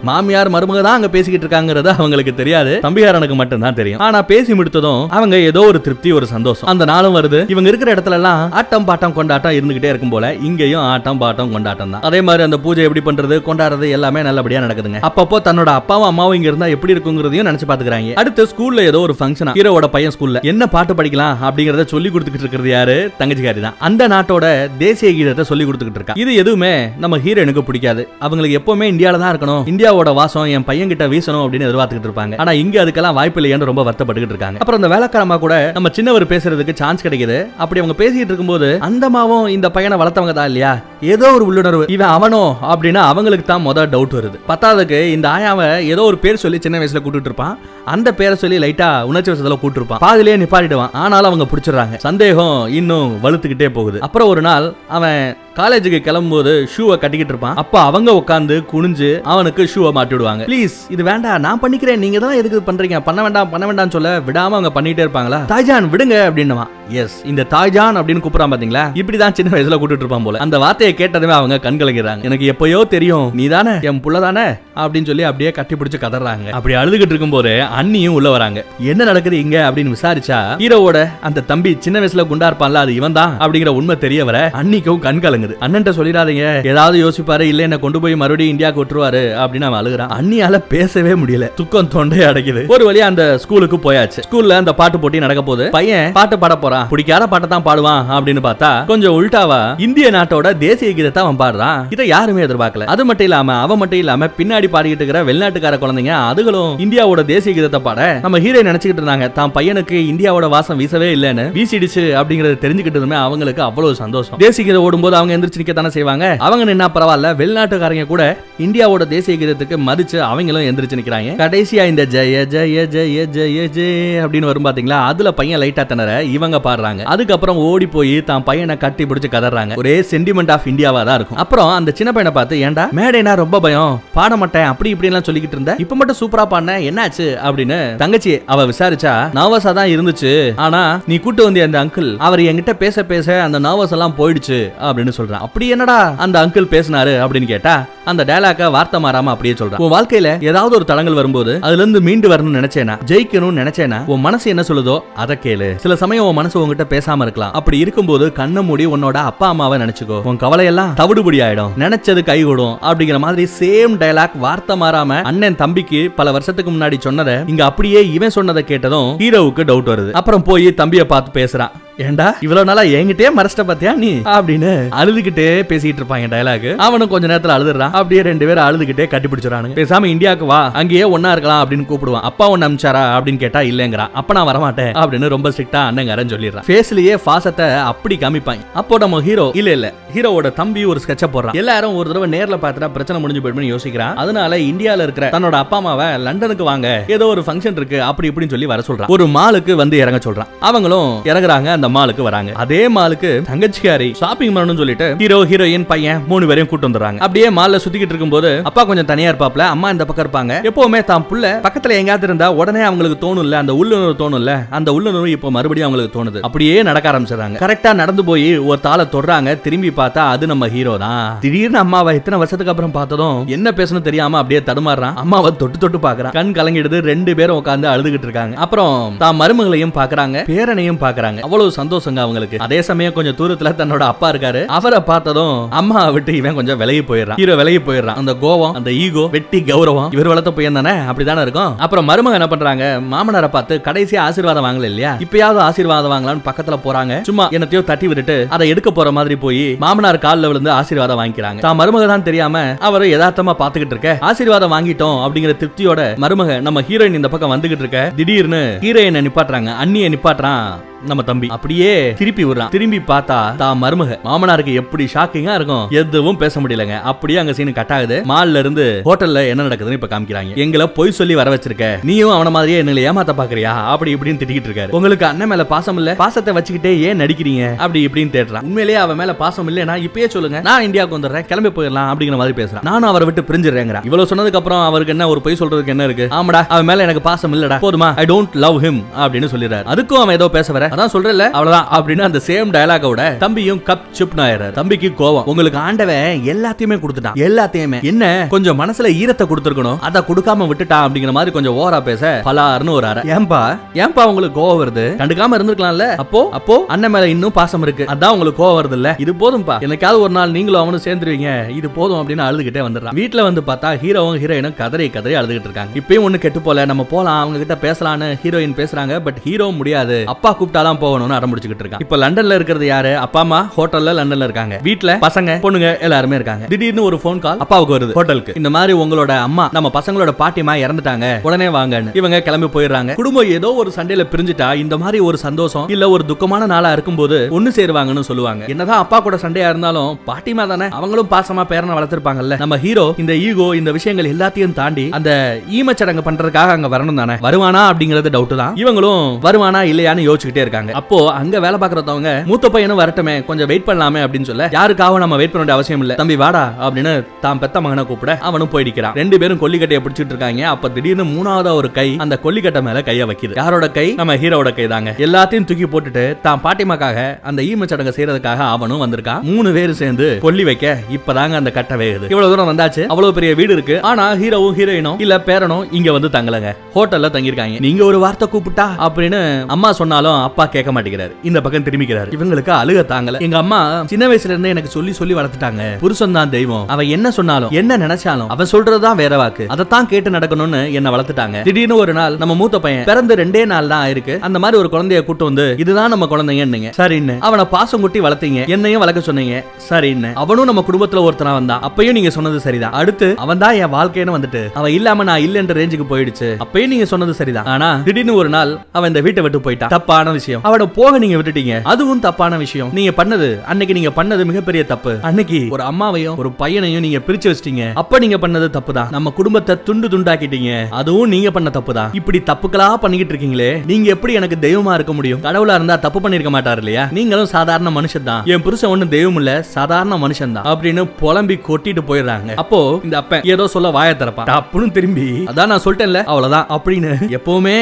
மாமியார் மருமக தான் அங்க பேசிக்கிட்டு இருக்காங்கிறது அவங்களுக்கு தெரியாது, தம்பிகாரனுக்கு மட்டும் தான் தெரியும். ஆனா பேசி முடித்ததும் அவங்க ஏதோ ஒரு திருப்தி, ஒரு சந்தோஷம். அந்த நாளும் வருது. இவங்க இருக்கிற இடத்துல எல்லாம் ஆட்டம் பாட்டம் கொண்டாட்டம் இருந்துகிட்டே இருக்கும் போல இங்கேயும் ஆட்டம் பாட்டம் கொண்டாட்டம் தான். அதே மாதிரி அந்த பூஜை எப்படி பண்றது, கொண்டாடுறது எல்லாமே நல்லபடியா நடக்குதுங்க. அப்பப்போ தன்னோட அப்பாவும் அம்மாவும் இங்க இருந்தா எப்படி இருக்குங்கிறதையும் நினைச்சு பாத்துக்கிறாங்க. அடுத்து ஸ்கூல்ல ஏதோ ஒரு ஃபங்க்ஷன், ஹீரோவோட பையன் ஸ்கூல்ல என்ன பாட்டு படிக்கலாம் அப்படிங்கறத சொல்லி கொடுத்துக்கிட்டு இருக்கிறது யாரு, தங்கச்சிக்காரி தான். அந்த நாட்டோட தேசிய கீதத்தை சொல்லி கொடுத்துக்கிட்டு இருக்கா. இது எதுவுமே நம்ம ஹீரோனுக்கு பிடிக்காது. அவங்களுக்கு எப்பவுமே இந்தியால தான் இருக்கணும், இந்தியாவோட வாசம் என் பையன் கிட்ட வீசணும் அப்படின்னு எதிர்பார்த்துக்கிட்டு இருப்பாங்க. ஆனா இங்க அதுக்கெல்லாம் வாய்ப்பு இல்லையான்னு ரொம்ப வருத்தப்பட்டுக்கிட்டு இருக்காங்க. அப்புறம் அந்த வேலைக்காரமா கூட நம்ம சின்னவர் பேசுறதுக்கு சான்ஸ் கிடைக்குது. அப்படி அவங்க பேசிட்டு இருக்கும்போது அந்த மாவும் இந்த பையனை வளர்த்தவங்க தான் இல்லையா, ஏதோ ஒரு உள்ளுணர்வு இவன் அவனோ அப்படின்னு அவங்களுக்கு தான் முதல் டவுட் வருது. பத்தாவதுக்கு இந்த ஆயாவை ஏதோ ஒரு பேர் சொல்லி சின்ன வயசுல கூட்டிட்டு இருப்பான். அந்த பேரை சொல்லி லைட்டா உணர்ச்சி வசத்துல கூட்டிருப்பான். பாதிலேயே நிப்பாட்டிடுவான். ஆனாலும் அவங்க பிடிச்சிடறாங்க. சந்தேகம் இன்னும் வலுத்துக்கிட்டே போகுது. அப்புறம் ஒரு நாள் அவன் காலேஜுக்கு கிளம்பும்போது ஷூவை கட்டிக்கிட்டு இருப்பான். அப்ப அவங்க உட்காந்து குனிஞ்சு அவனுக்கு ஷூவை மாட்டி விடுவாங்க. ப்ளீஸ் இது வேண்டாம், நான் பண்ணிக்கிறேன், நீங்க தான் எதுக்கு பண்றீங்க, பண்ண வேண்டாம் சொல்ல விடாம அவங்க பண்ணிட்டே இருப்பாங்களா. தாய்ஜான் விடுங்க அப்படின்னுவான். எஸ், இந்த தாய்ஜான் அப்படின்னு கூப்பிடாம பாத்தீங்களா, இப்படிதான் சின்ன வயசுல கூட்டிட்டு இருப்பான் போல. அந்த வார்த்தையை கேட்டதுமே அவங்க கண் கலங்கிறாங்க. எனக்கு எப்பயோ தெரியும், நீ தானே என் புள்ள தானே அப்படின்னு சொல்லி அப்படியே கட்டி பிடிச்சு கதறாங்க. அப்படி அழுதுகிட்டு இருக்கும் போது அண்ணியும் உள்ள வராங்க. என்ன நடக்குது இங்க அப்படின்னு விசாரிச்சா ஹீரோவோட அந்த தம்பி சின்ன வயசுல குண்டா இருப்பான்ல, அது இவன் தான் அப்படிங்கிற உண்மை தெரிய வர அன்னிக்கும் கண் கலங்குது. அண்ணன்ட்ட சொல்லிடாதீங்க, ஏதாவது யோசிப்பாரு, இல்ல என்ன கொண்டு போய் மறுபடியும் இந்தியாவுக்கு விட்டுருவாரு அப்படின்னு அவன் அழுகுறான். அண்ணியால பேசவே முடியல, துக்கம் தொண்டையை அடைக்குது. ஒரு வழியா அந்த ஸ்கூலுக்கு போயாச்சு. ஸ்கூல்ல அந்த பாட்டு போட்டி நடக்க போது பையன் பாட்டு பாட போறான். பிடிக்காத பாட்டை தான் பாடுவான் அப்படின்னு பார்த்தா கொஞ்சம் உல்டாவா இந்திய நாட்டோட தேசிய கீதத்தை அவன் பாடுறான். இதை யாருமே எதிர்பார்க்கல. அது மட்டும் இல்லாம அவன் மட்டும் இல்லாம பின்னாடி பாடிக்கிட்டு இருக்கிற வெளிநாட்டுக்கார குழந்தைங்க அதுகளும் இந்தியாவோட தேசிய கீதத்தை பாட நம்ம ஹீரோ நினைச்சுக்கிட்டு இருந்தாங்க தான் பையனுக்கு இந்தியாவோட வாசம் வீசவே இல்லைன்னு, வீசிடுச்சு அப்படிங்கறது தெரிஞ்சுக்கிட்டதுமே அவங்களுக்கு அவ்வளவு சந்தோஷம். தேசிய கீதம் ஓடும்போது அவங்க எந்திரிச்சு நிக்கத்தானே செய்வாங்க. அவங்க நின்னா பரவாயில்ல, வெளிநாட்டுக்காரங்க கூட இந்தியாவோட தேசிய கீதத்துக்கு மதிச்சு அவங்களும் எந்திரிச்சு நிக்கிறாங்க. கடைசியா இந்த ஜெய ஜெய ஜெய ஜெய ஜெய அப்படின்னு வரும் பாத்தீங்களா, அதுல பையன் லைட்டா திணற இவங்க பாடுறாங்க. அதுக்கப்புறம் ஓடி போய் தான் பையனை கட்டி பிடிச்சு கதறாங்க. ஒரே சென்டிமெண்ட் ஆஃப் இந்தியாவா தான் இருக்கும். அப்புறம் அந்த சின்ன பையனை பார்த்து, ஏண்டா மேடைனா ரொம்ப பயம், பாட மாட்டேன் அப்படி இப்படி எல்லாம் சொல்லிக்கிட்டு இருந்த, இப்ப மட்டும் சூப்பரா பாடின, என்னாச்சு அப்படின்னு தங்கச்சி அவ விசாரிச்சா, நர்வஸா தான் இருந்துச்சு, ஆனா நீ கூட்டு வந்திய அந்த அங்கிள் அவர் என்கிட்ட பேச பேச அந்த நர்வஸ் எல்லாம் போயிடுச்சு அப்படின்னு சொல்றான். அப்படி என்னடா அந்த அங்கிள் பேசினாரு அப்படின்னு கேட்டா அந்த டயலாக வார்த்தை மாறாம அப்படியே சொல்றான். உன் வாழ்க்கையில ஏதாவது ஒரு தடங்கள் வரும்போது அதுல இருந்து மீண்டு வரணும்னு நினைச்சேனா, ஜெயிக்கணும்னு நினைச்சேனா, உன் மனசு என்ன சொல்லுதோ அதை கேளு. சில சமயம் உன் மனசு உங்ககிட்ட பேசாம இருக்கலாம். அப்படி இருக்கும்போது கண்ணை மூடி உன்னோட அப்பா அம்மாவை நினைச்சுக்கோ, உன் கவலை எல்லாம் தவிடுபடி ஆயிடும், நினைச்சது கைகூடும் அப்படிங்கிற மாதிரி சேம் டயலாக் வார்த்தை மாறாம அண்ணன் தம்பிக்கு பல வருஷத்துக்கு முன்னாடி சொன்னதை இங்க அப்படியே இவன் சொன்னதை கேட்டதும் ஹீரோவுக்கு டவுட் வருது. அப்புறம் போய் தம்பியை பார்த்து பேசுறான். ஏண்டா இவ்வளவு நாளா என்கிட்டயே மறைச்சிட்ட பாத்தியா நீ அப்படின்னு அழுதுகிட்டே பேசிட்டு இருப்பாங்க டயலாக். அவனும் கொஞ்ச நேரத்துல அழுதுறான். அப்படியே ரெண்டு பேரும் அழுதுகிட்டே கட்டி பிடிச்சிடறானுங்க. பேசாம இந்தியாவுக்கு வா, அங்கேயே ஒன்னா இருக்கலாம் அப்படின்னு கூப்பிடுவான். அப்பா ஒன்னு அனுப்பிச்சாரா அப்படின்னு கேட்டா இல்லங்கிறான். அப்ப நான் வரமாட்டேன் அப்படின்னு ரொம்ப ஸ்ட்ரிக்டா அண்ணங்காரன் சொல்லிடுறான். ஃபேஸ்லயே பாசத்தை அப்படி காமிப்பாங்க. அப்போ நம்ம ஹீரோ இல்ல ஹீரோவோட தம்பி ஒரு ஸ்கெட்ச போடுறான். எல்லாரும் ஒரு தடவை நேர்ல பார்த்தா பிரச்சனை முடிஞ்சு போயிடும்னு யோசிக்கிறான். அதனால இந்தியால இருக்கிற தன்னோட அப்பா அம்மாவை லண்டனுக்கு வாங்க, ஏதோ ஒரு ஃபங்க்ஷன் இருக்கு அப்படி இப்படின்னு சொல்லி வர சொல்றான். ஒரு மாலுக்கு வந்து இறங்க சொல்றான். அவங்களும் இறங்குறாங்க. அந்த மாலுக்கு வராங்க. அதே மாலுக்கு தங்கச்சிக்காரி ஷாப்பிங் பண்ணணும்னு சொல்லிட்டு ஹீரோ ஹீரோயின் பையன் 3 பேரையும் கூட்டு வந்துறாங்க. அப்படியே மால்ல சுத்திக்கிட்டு இருக்கும்போது அப்பா கொஞ்சம் தனியா இருப்பாப்ல, அம்மா இந்த பக்கம் இருப்பாங்க. எப்பவுமே தான் புள்ள பக்கத்துல எங்கயாவது இருந்தா உடனே அவங்களுக்கு தோணும்ல, அந்த உள்ளுணர்வு தோணும்ல, அந்த உள்ளுணர்வு இப்ப மறுபடியும் அவங்களுக்கு தோணுது. அப்படியே நடக்க ஆரம்பிச்சாங்க. கரெக்டா நடந்து போய் ஒரு தாளை தொடுறாங்க. திரும்பி பார்த்தா அது நம்ம ஹீரோ தான். திடீர்னு அம்மாவை இத்தனை வருஷத்துக்கு அப்புறம் பார்த்ததும் என்ன பேசணும் தெரியாம அப்படியே தடுமாறுறான். அம்மாவை தொட்டு தொட்டு பாக்குறான். கண் கலங்கிடுது. 2 பேரும் உட்கார்ந்து அழுதுகிட்டு இருக்காங்க. அப்புறம் தான் மருமகளையும் பாக்குறாங்க, பேரனையும் பாக்குறாங்க. அவ்வளவு சந்தோஷங்க அவங்களுக்கு. அதே சமயம் கொஞ்சம் தூரத்துல தன்னோட அப்பா இருக்காரு. அவரை பார்த்ததும் அம்மா விட்டு இவன் கொஞ்சம் விலகி போயிடுறான். ஹீரோ விலகி போயிடுறான். அந்த கோவம், அந்த ஈகோ, வெட்டி கௌரவம் இவர் வளர்த்த பையன் தானே, அப்படிதானே இருக்கும். அப்புறம் மருமக என்ன பண்றாங்க, மாமனாரை பார்த்து கடைசியா ஆசீர்வாதம் வாங்கல இல்லையா, இப்பயாவது ஆசீர்வாதம் வாங்கலாம்னு பக்கத்துல போறாங்க. சும்மா என்னத்தையோ தட்டி விட்டுட்டு அதை எடுக்க போற மாதிரி போய் மாமனார் காலில் விழுந்து ஆசீர்வாதம் வாங்கிக்கிறாங்க. தான் மருமக தான் தெரியாம அவரை யதார்த்தமா பாத்துக்கிட்டு இருக்க, ஆசீர்வாதம் வாங்கிட்டோம் அப்படிங்கிற திருப்தியோட மருமக நம்ம ஹீரோயின் இந்த பக்கம் வந்துகிட்டு இருக்க, திடீர்னு ஹீரோயினை நிப்பாட்டுறாங்க. அண்ணியை நிப்பாட்டுறான் நம்ம தம்பி. அப்படியே திருப்பி விடுறான். திரும்பி பார்த்தா தான் மருமக. மாமனாருக்கு எப்படி ஷாக்கிங்கா இருக்கும், எதுவும் பேச முடியலங்க. அப்படியே அங்க சீன் கட் ஆகுது. மால்ல இருந்து ஹோட்டல்ல என்ன நடக்குதுன்னு இப்ப காமிக்கிறாங்க. எங்களை பொய் சொல்லி வர வச்சிருக்க, நீயும் அவன மாதிரியே என்ன ஏமாத்த பாக்குறியா அப்படி இப்படின்னு திட்டிக்கிட்டு இருக்காரு. உங்களுக்கு அண்ணன் மேல பாசம் இல்ல, பாசத்தை வச்சுக்கிட்டே ஏன் நடிக்கிறீங்க அப்படி இப்படின்னு தேடுறான். உண்மையிலேயே அவன் மேல பாசம் இல்லைன்னா இப்பயே சொல்லுங்க, நான் இந்தியாவுக்கு வந்துடுறேன், கிளம்பி போயிடலாம் அப்படிங்கிற மாதிரி பேசுறான். நானும் அவரை விட்டு பிரிஞ்சிடுறேங்கிறான். இவ்வளவு சொன்னதுக்கு அப்புறம் அவருக்கு என்ன ஒரு பொய் சொல்றதுக்கு என்ன இருக்கு, ஆமாடா அவன் மேல எனக்கு பாசம் இல்லடா, போதுமா, ஐ டோன்ட் லவ் ஹிம் அப்படின்னு சொல்லிடுறாரு. அதுக்கும் அவன் ஏதோ பேச வர, அதான் சொல்றல அவ்வளவுதான் அப்படின்னு அந்த சேம் டயலாகோட தம்பியும் கப் சிப்னு ஆயிடுறாரு. தம்பிக்கு கோவம். உங்களுக்கு ஆண்டவன் எல்லாத்தையுமே கொடுத்துட்டான், எல்லாத்தையுமே, என்ன கொஞ்சம் மனசுல ஈரத்தை கொடுத்துருக்கணும், அதை கொடுக்காம விட்டுட்டான் அப்படிங்கிற மாதிரி கொஞ்சம் ஓவரா பேச பலாருன்னு ஒரு அரை. ஏன்பா உங்களுக்கு கோவம் வருது, கண்டுக்காம இருந்திருக்கலாம்ல, அப்போ அண்ணன் மேல இன்னும் பாசம் இருக்கு, அதான் உங்களுக்கு கோவம் வருது இல்ல, இது போதும்பா, எனக்காவது ஒரு நாள் நீங்களும் அவனும் சேர்ந்துருவீங்க, இது போதும் அப்படின்னு அழுதுகிட்டே வந்துடுறான். வீட்டுல வந்து பார்த்தா ஹீரோவும் ஹீரோயினும் கதறி கதறி அழுதுகிட்டு இருக்காங்க. இப்பயும் ஒண்ணு கெட்டு போல, நம்ம போலாம் அவங்க கிட்ட பேசலான்னு ஹீரோயின் பேசுறாங்க. பட் ஹீரோ முடியாது, அப்பா கூப்பிட்டாதான் போகணும்னு அடம்பிடிச்சுக்கிட்டு இருக்கான். இப்ப லண்டன்ல இருக்கிறது யாரு, அப்பா அம்மா ஹோட்டல்ல லண்டன்ல இருக்காங்க. வீட்டுல பசங்க பொண்ணுங்க எல்லாருமே இருக்காங்க. திடீர்னு ஒரு போன் கால் அப்பாவுக்கு வருது ஹோட்டலுக்கு. இந்த மாதிரி உங்களோட அம்மா நம்ம பசங்களோட பாட்டிமா இறந்துட்டாங்க, உடனே வாங்கன்னு. இவங்க கிளம்பி போயிடுறாங்க. குடும்பம் ஏதோ ஒரு சண்டையில பிரிஞ்சுட்டா இந்த மாதிரி ஒரு சந்தோஷம் இல்ல ஒரு துக்கமான நாளா இருக்கும்போது ஒண்ணு சேருவாங்கன்னு சொல்லுவாங்க. என்னதான் அப்பா கூட சண்டையா இருந்தாலும் பாட்டிமா தானே, அவங்களும் பாசமா பேரனை வளர்த்திருப்பாங்கல்ல. நம்ம ஹீரோ இந்த ஈகோ இந்த விஷயங்கள் எல்லாத்தையும் தாண்டி அந்த ஈமச்சடங்கு பண்றதுக்காக அங்க வரணும் தானே, வருவானா அப்படிங்கறது டவுட் தான். இவங்களும் வருவானா இல்லையான்னு யோசிச்சுக்கிட்டே இருக்காங்க. அப்போ அங்க வேலை பாக்குறவங்க மூத்த பையனும் வரட்டுமே, கொஞ்சம் வெயிட் பண்ணலாமே அப்படின்னு சொல்ல, யாருக்காக நம்ம வெயிட் பண்ண வேண்டிய அவசியம் இல்ல தம்பி வாடா அப்படின்னு தான் பெத்த மகனை கூப்பிட அவனும் போயிடிக்கிறான். ரெண்டு பேரும் கொல்லிக்கட்டையை பிடிச்சிட்டு இருக்காங்க. அப்ப திடீர்னு மூணாவதா ஒரு கை அந்த கொல்லிக்கட்டை மேல கைய வைக்குது. யாரோட கை? நம்ம ஹீரோட கை தாங்க. எல்லாத்தையும் தூக்கி போட்டுட்டு தான் பாட்டிமாக்காக அந்த ஈம சடங்கு செய்யறதுக்காக அவனும் வந்திருக்கான். 3 பேரும் சேர்ந்து கொல்லி வைக்க இப்பதாங்க அந்த கட்டை வேகுது. இவ்வளவு தூரம் வந்தாச்சு. அவ்வளவு பெரிய வீடு இருக்கு. ஆனா ஹீரோவும் ஹீரோயினும் இல்ல பேரனும் இங்க வந்து தங்கலங்க. ஹோட்டல்ல தங்கிருக்காங்க. நீங்க ஒரு வார்த்தை கூப்பிட்டா அப்படின்னு அம்மா சொன்னாலும் அப்பா கேட்க மாட்டேங்கிறாரு. இந்த பக்கம் திரும்பிக்கிறாரு. இவங்களுக்கு அழுக தாங்கல. எங்க அம்மா சின்ன வயசுல இருந்து எனக்கு சொல்லி சொல்லி வளர்த்துட்டாங்க. புருஷன் தான் தெய்வம். அவ என்ன சொன்னாலும் என்ன நினைச்சாலும் அவ சொல்றதுதான் வேற வாக்கு. அதைத்தான் கேட்டு நடக்கணும்னு என்ன வளர்த்துட்டாங்க. திடீர்னு ஒரு நாள் நம்ம மூத்த பையன் பிறந்து 2 நாள் தான் ஆயிருக்கு. அந்த மாதிரி ஒரு குழந்தைய கூட்டு வந்து இதுதான் நம்ம குழந்தைங்க சரின்னு அவனை பாசம் குட்டி வளர்த்தீங்க. என்னையும் வளர்க்க சொன்னீங்க சரின்னு. அவனும் நம்ம குடும்பத்துல ஒருத்தனா வந்தான். அப்பயும் நீங்க சொன்னது சரிதான். அடுத்து அவன் தான் என் வாழ்க்கைன்னு வந்துட்டு அவன் இல்லாம நான் இல்லன்ற ரேஞ்சுக்கு போயிடுச்சு. அப்பயும் நீங்க சொன்னது சரிதான். ஆனா திடீர்னு ஒரு நாள் அவன் இந்த வீட்டை விட்டு போயிட்டான். தப்பான விஷயம். அவனை போக நீங்க விட்டுட்டீங்க. அதுவும் தப்பான விஷயம். நீங்க பண்ணது அன்னைக்கு நீங்க பண்ணது மிகப்பெரிய தப்பு. அன்னைக்கு ஒரு அம்மாவையும் ஒரு பையனையும் நீங்க பிரிச்சு வச்சிட்டீங்க. அப்ப நீங்க பண்ணது தப்புதான். நம்ம குடும்பத்தை துண்டு துண்டாக்கிட்டீங்க. அதுவும் நீங்க பண்ண தப்புதான். இப்படி தப்புக்களா பண்ணிக்கிட்டு இருக்கீங்களே, நீங்க எப்படி எனக்கு தெய்வமா இருக்க முடியும்? கடவுளா இருந்தா தப்பு பண்ணிருக்க மாட்டாரு இல்லையா? நீங்களும் சாதாரண மனுஷன் தான். என் புருஷன் ஒண்ணு தெய்வம் இல்ல, சாதாரண மனுஷன் தான் அப்படின்னு புலம்பி கொட்டிட்டு போயிடுறாங்க. அப்போ இந்த அப்பன் ஏதோ சொல்ல வாய திறப்பான். அப்புன்னு திரும்பி அதான் நான் சொல்லிட்டேன்ல அவ்வளவுதான் அப்படின்னு எப்பவுமே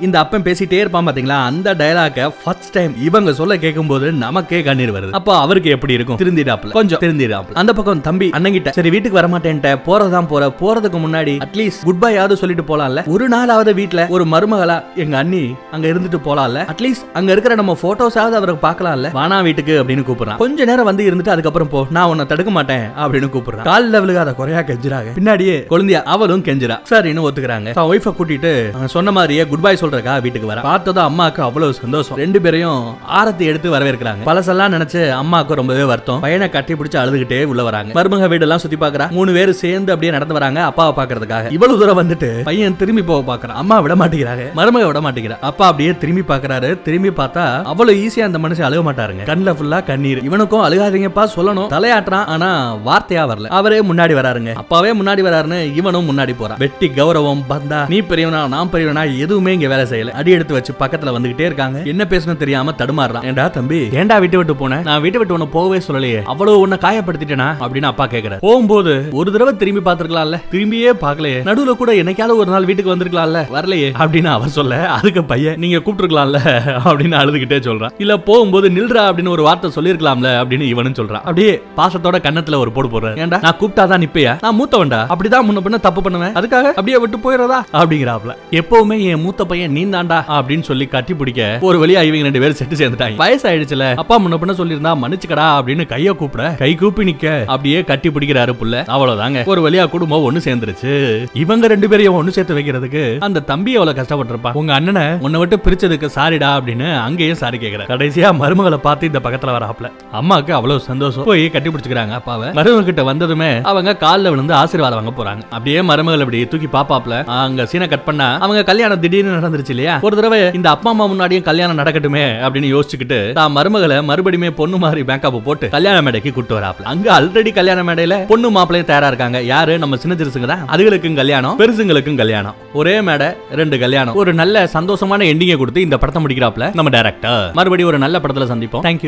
இந்த அப்பன் பேசிட்டே இருப்பான் பாத்தீங்களா? அந்த டயலாக ஃபர்ஸ்ட் டைம் இவங்க சொல்ல கேட்கும்போது நமக்கே கண்ணீர் வருது. அப்போ அவருக்கு எப்படி இருக்கும்? திருந்திடாப்ல, கொஞ்சம் திருந்திடாப்ல. அந்த பக்கம் தம்பி அண்ணங்கிட்ட சரி வீட்டுக்கு வர மாட்டேன்ட்ட, போறதான் போறதுக்கு முன்னாடி அட்லீஸ்ட் குட் பை யாவது சொல்லிட்டு போலாம்ல. ஒரு நாளாவது வீட்ல ஒரு மருமகளா எங்க அண்ணி அங்க இருந்துட்டு போலாம்ல. அட்லீஸ்ட் அங்க இருக்கிற நம்ம போட்டோஸாவது அவருக்கு பார்க்கலாம்ல. வானா வீட்டுக்கு அப்படின்னு கூப்பிடுறான். கொஞ்ச நேரம் வந்து இருந்துட்டு அதுக்கப்புறம் போ, நான் உன்னை தடுக்க மாட்டேன் அப்படின்னு கூப்பிடுறான். கால் லெவலுக்கு அதை குறையா கெஞ்சுறாங்க. பின்னாடியே குழந்தையா அவளும் கெஞ்சுறா. சரின்னு ஒத்துக்கிறாங்க. தான் ஒய்ஃபை கூட்டிட்டு சொன்ன மாதிரியே குட் பை சொல்றக்கா வீட்டுக்கு வர. பார்த்ததும் அம்மாக்கு அவ்வளவு சந்தோஷம். 2 பேரையும் ஆரத்தி எடுத்து வரவேற்கிறாங்க. பழசெல்லாம் நினைச்சு அம்மாவுக்கு ரொம்பவே வருத்தம். பையனை கட்டி பிடிச்சு அழுதுகிட்டே உள்ள வராங்க. மருமக வீடெல்லாம் சுத்தி பாக்குறா. 3 பேரும் சேர்ந்து அப்படியே நடந்து வராங்க அப்பாவை பாக்குறதுக்காக. இவ்வளவு தூரம் வந்துட்டு பையன் திரும்பி போக பாக்குறான். அம்மா விட மாட்டேங்கிறாங்க, மருமக விட மாட்டேங்கிறா. அப்பா அப்படியே திரும்பி பாக்குறாரு. திரும்பி பார்த்தா அவ்வளவு ஈஸியா அந்த மனுஷன் அழுக மாட்டாருங்க. கண்ணுல ஃபுல்லா கண்ணீர். இவனுக்கும் அழுகாதீங்கப்பா சொல்லணும், தலையாட்டுறான். ஆனா வார்த்தையா வரல. அவரே முன்னாடி வராருங்க. அப்பாவே முன்னாடி வராருன்னு இவனும் முன்னாடி போறான். வெட்டி கௌரவம் பந்தா, நீ பெரியவனா நான் பெரியவனா எதுவுமே இங்க வேலை செய்யல. அடி எடுத்து வச்சு பக்கத்துல வந்துகிட்டே இருக்காங்க. என்ன பேசணும் தெரியாம தடுமாறுறான். ஏண்டா தம்பி, ஏண்டா விட்டு போனேன்? நான் விட்டு உன்னை போகவே சொல்லலையே, அவ்வளவு உன்னை காயப்படுத்திட்டேனா அப்படின்னு அப்பா கேக்குறாரு. போகும்போது ஒரு தடவை திரும்பி பார்த்திருக்கலாம்ல, திரும்பியே பார்க்கலையே. நடுவுல கூட என்னைக்காவது ஒரு நாள் வீட்டுக்கு வந்திருக்கலாம்ல, வரலையே அப்படின்னு அவர் சொல்ல, அதுக்கு பையன் நீங்க கூப்பிட்டுருக்கலாம்ல அப்படின்னு அழுதுகிட்டே சொல்றான். இல்ல போகும்போது நில்றா அப்படின்னு ஒரு வார்த்தை சொல்லிருக்கலாம்ல அப்படின்னு இவனும் சொல்றான். அப்படியே பாசத்தோட கண்ணத்துல ஒரு போடு போடுறாரு. ஏண்டா நான் கூப்பிட்டாதான் நிப்பையா? நான் மூத்தவன்டா, அப்படிதான் முன்ன பின்ன தப்பு பண்ணுவேன், அதுக்காக அப்படியே விட்டு போயிடுறதா அப்படிங்கிறாப்ல. எப்பவுமே என் மூத்த பையன் நீ தாண்டா அப்படின்னு சொல்லி கட்டி பிடிக்க ஒரு வழியா இவங்க 2 பேரும் செட்டு சேர்ந்துட்டாங்க. வயசாயிடுச்சுல, அப்பா முன்ன பின்ன சொல்லியிருந்தா மன்னிச்சுக்கடா அப்படின்னு கைய கூப்பிட கை கூப்பி நிக்க அப்படியே கட்டி பிடிக்கிறாரு புள்ள. அவ்வளவுதாங்க, ஒரு வழியா குடும்பம் ஒண்ணு சேர்ந்துருச்சு. இவங்க 2 பேரையும் ஒண்ணு சேர்த்து வைக்கிறதுக்கு அந்த தம்பி எவ்வளவு கஷ்டப்பட்டிருப்பா. உங்க அண்ணனை உன்னை விட்டு பிரிச்சதுக்கு சாரிடா அப்படின்னு அங்கேயும் சாரி கேக்குற. கடைசியா மருமகளை பார்த்து இந்த பக்கத்துல வராப்ல. அம்மாக்கு அவ்வளவு சந்தோஷம். போய் கட்டி பிடிச்சுக்கிறாங்க அப்பாவை. மருமக கிட்ட வந்ததுமே அவங்க கால்ல விழுந்து ஆசீர்வாதம் வாங்க போறாங்க. அப்படியே மருமகள் அப்படி தூக்கி பாப்பாப்ல. அங்க சீனை கட் பண்ணா அவங்க கல்யாணம் திடீர்னு நடந்துருச்சு இல்லையா? ஒரு தடவை இந்த அப்பா அம்மா முன்னாடியும் கல்யாணம் நடக்கட்டுமே அப்படின்னு யோசிச்சுக்கிட்டு தான் மருமகளை மறுபடியுமே பொண்ணு மாதிரி பேக்கப் போட்டு கல்யாண மேடைக்கு கூட்டு வராப்ல. அங்க ஆல்ரெடி கல்யாண மேடையில பொண்ணு மாப்பிள்ளையும் தயாரா இருக்காங்க. யாரு? நம்ம சின்ன சிறுசுங்க தான். அதுகளுக்கும் கல்யாணம், பெருசுங்களுக்கும் கல்யாணம். ஒரே மேடை 2 கல்யாணம். ஒரு நல்ல சந்தோஷமான எண்டிங்கை கொடுத்து இந்த படத்தை முடிக்கிறாப்ல நம்ம டைரக்டர். மறுபடியும் ஒரு நல்ல படத்துல சந்திப்போம். தேங்க்யூ.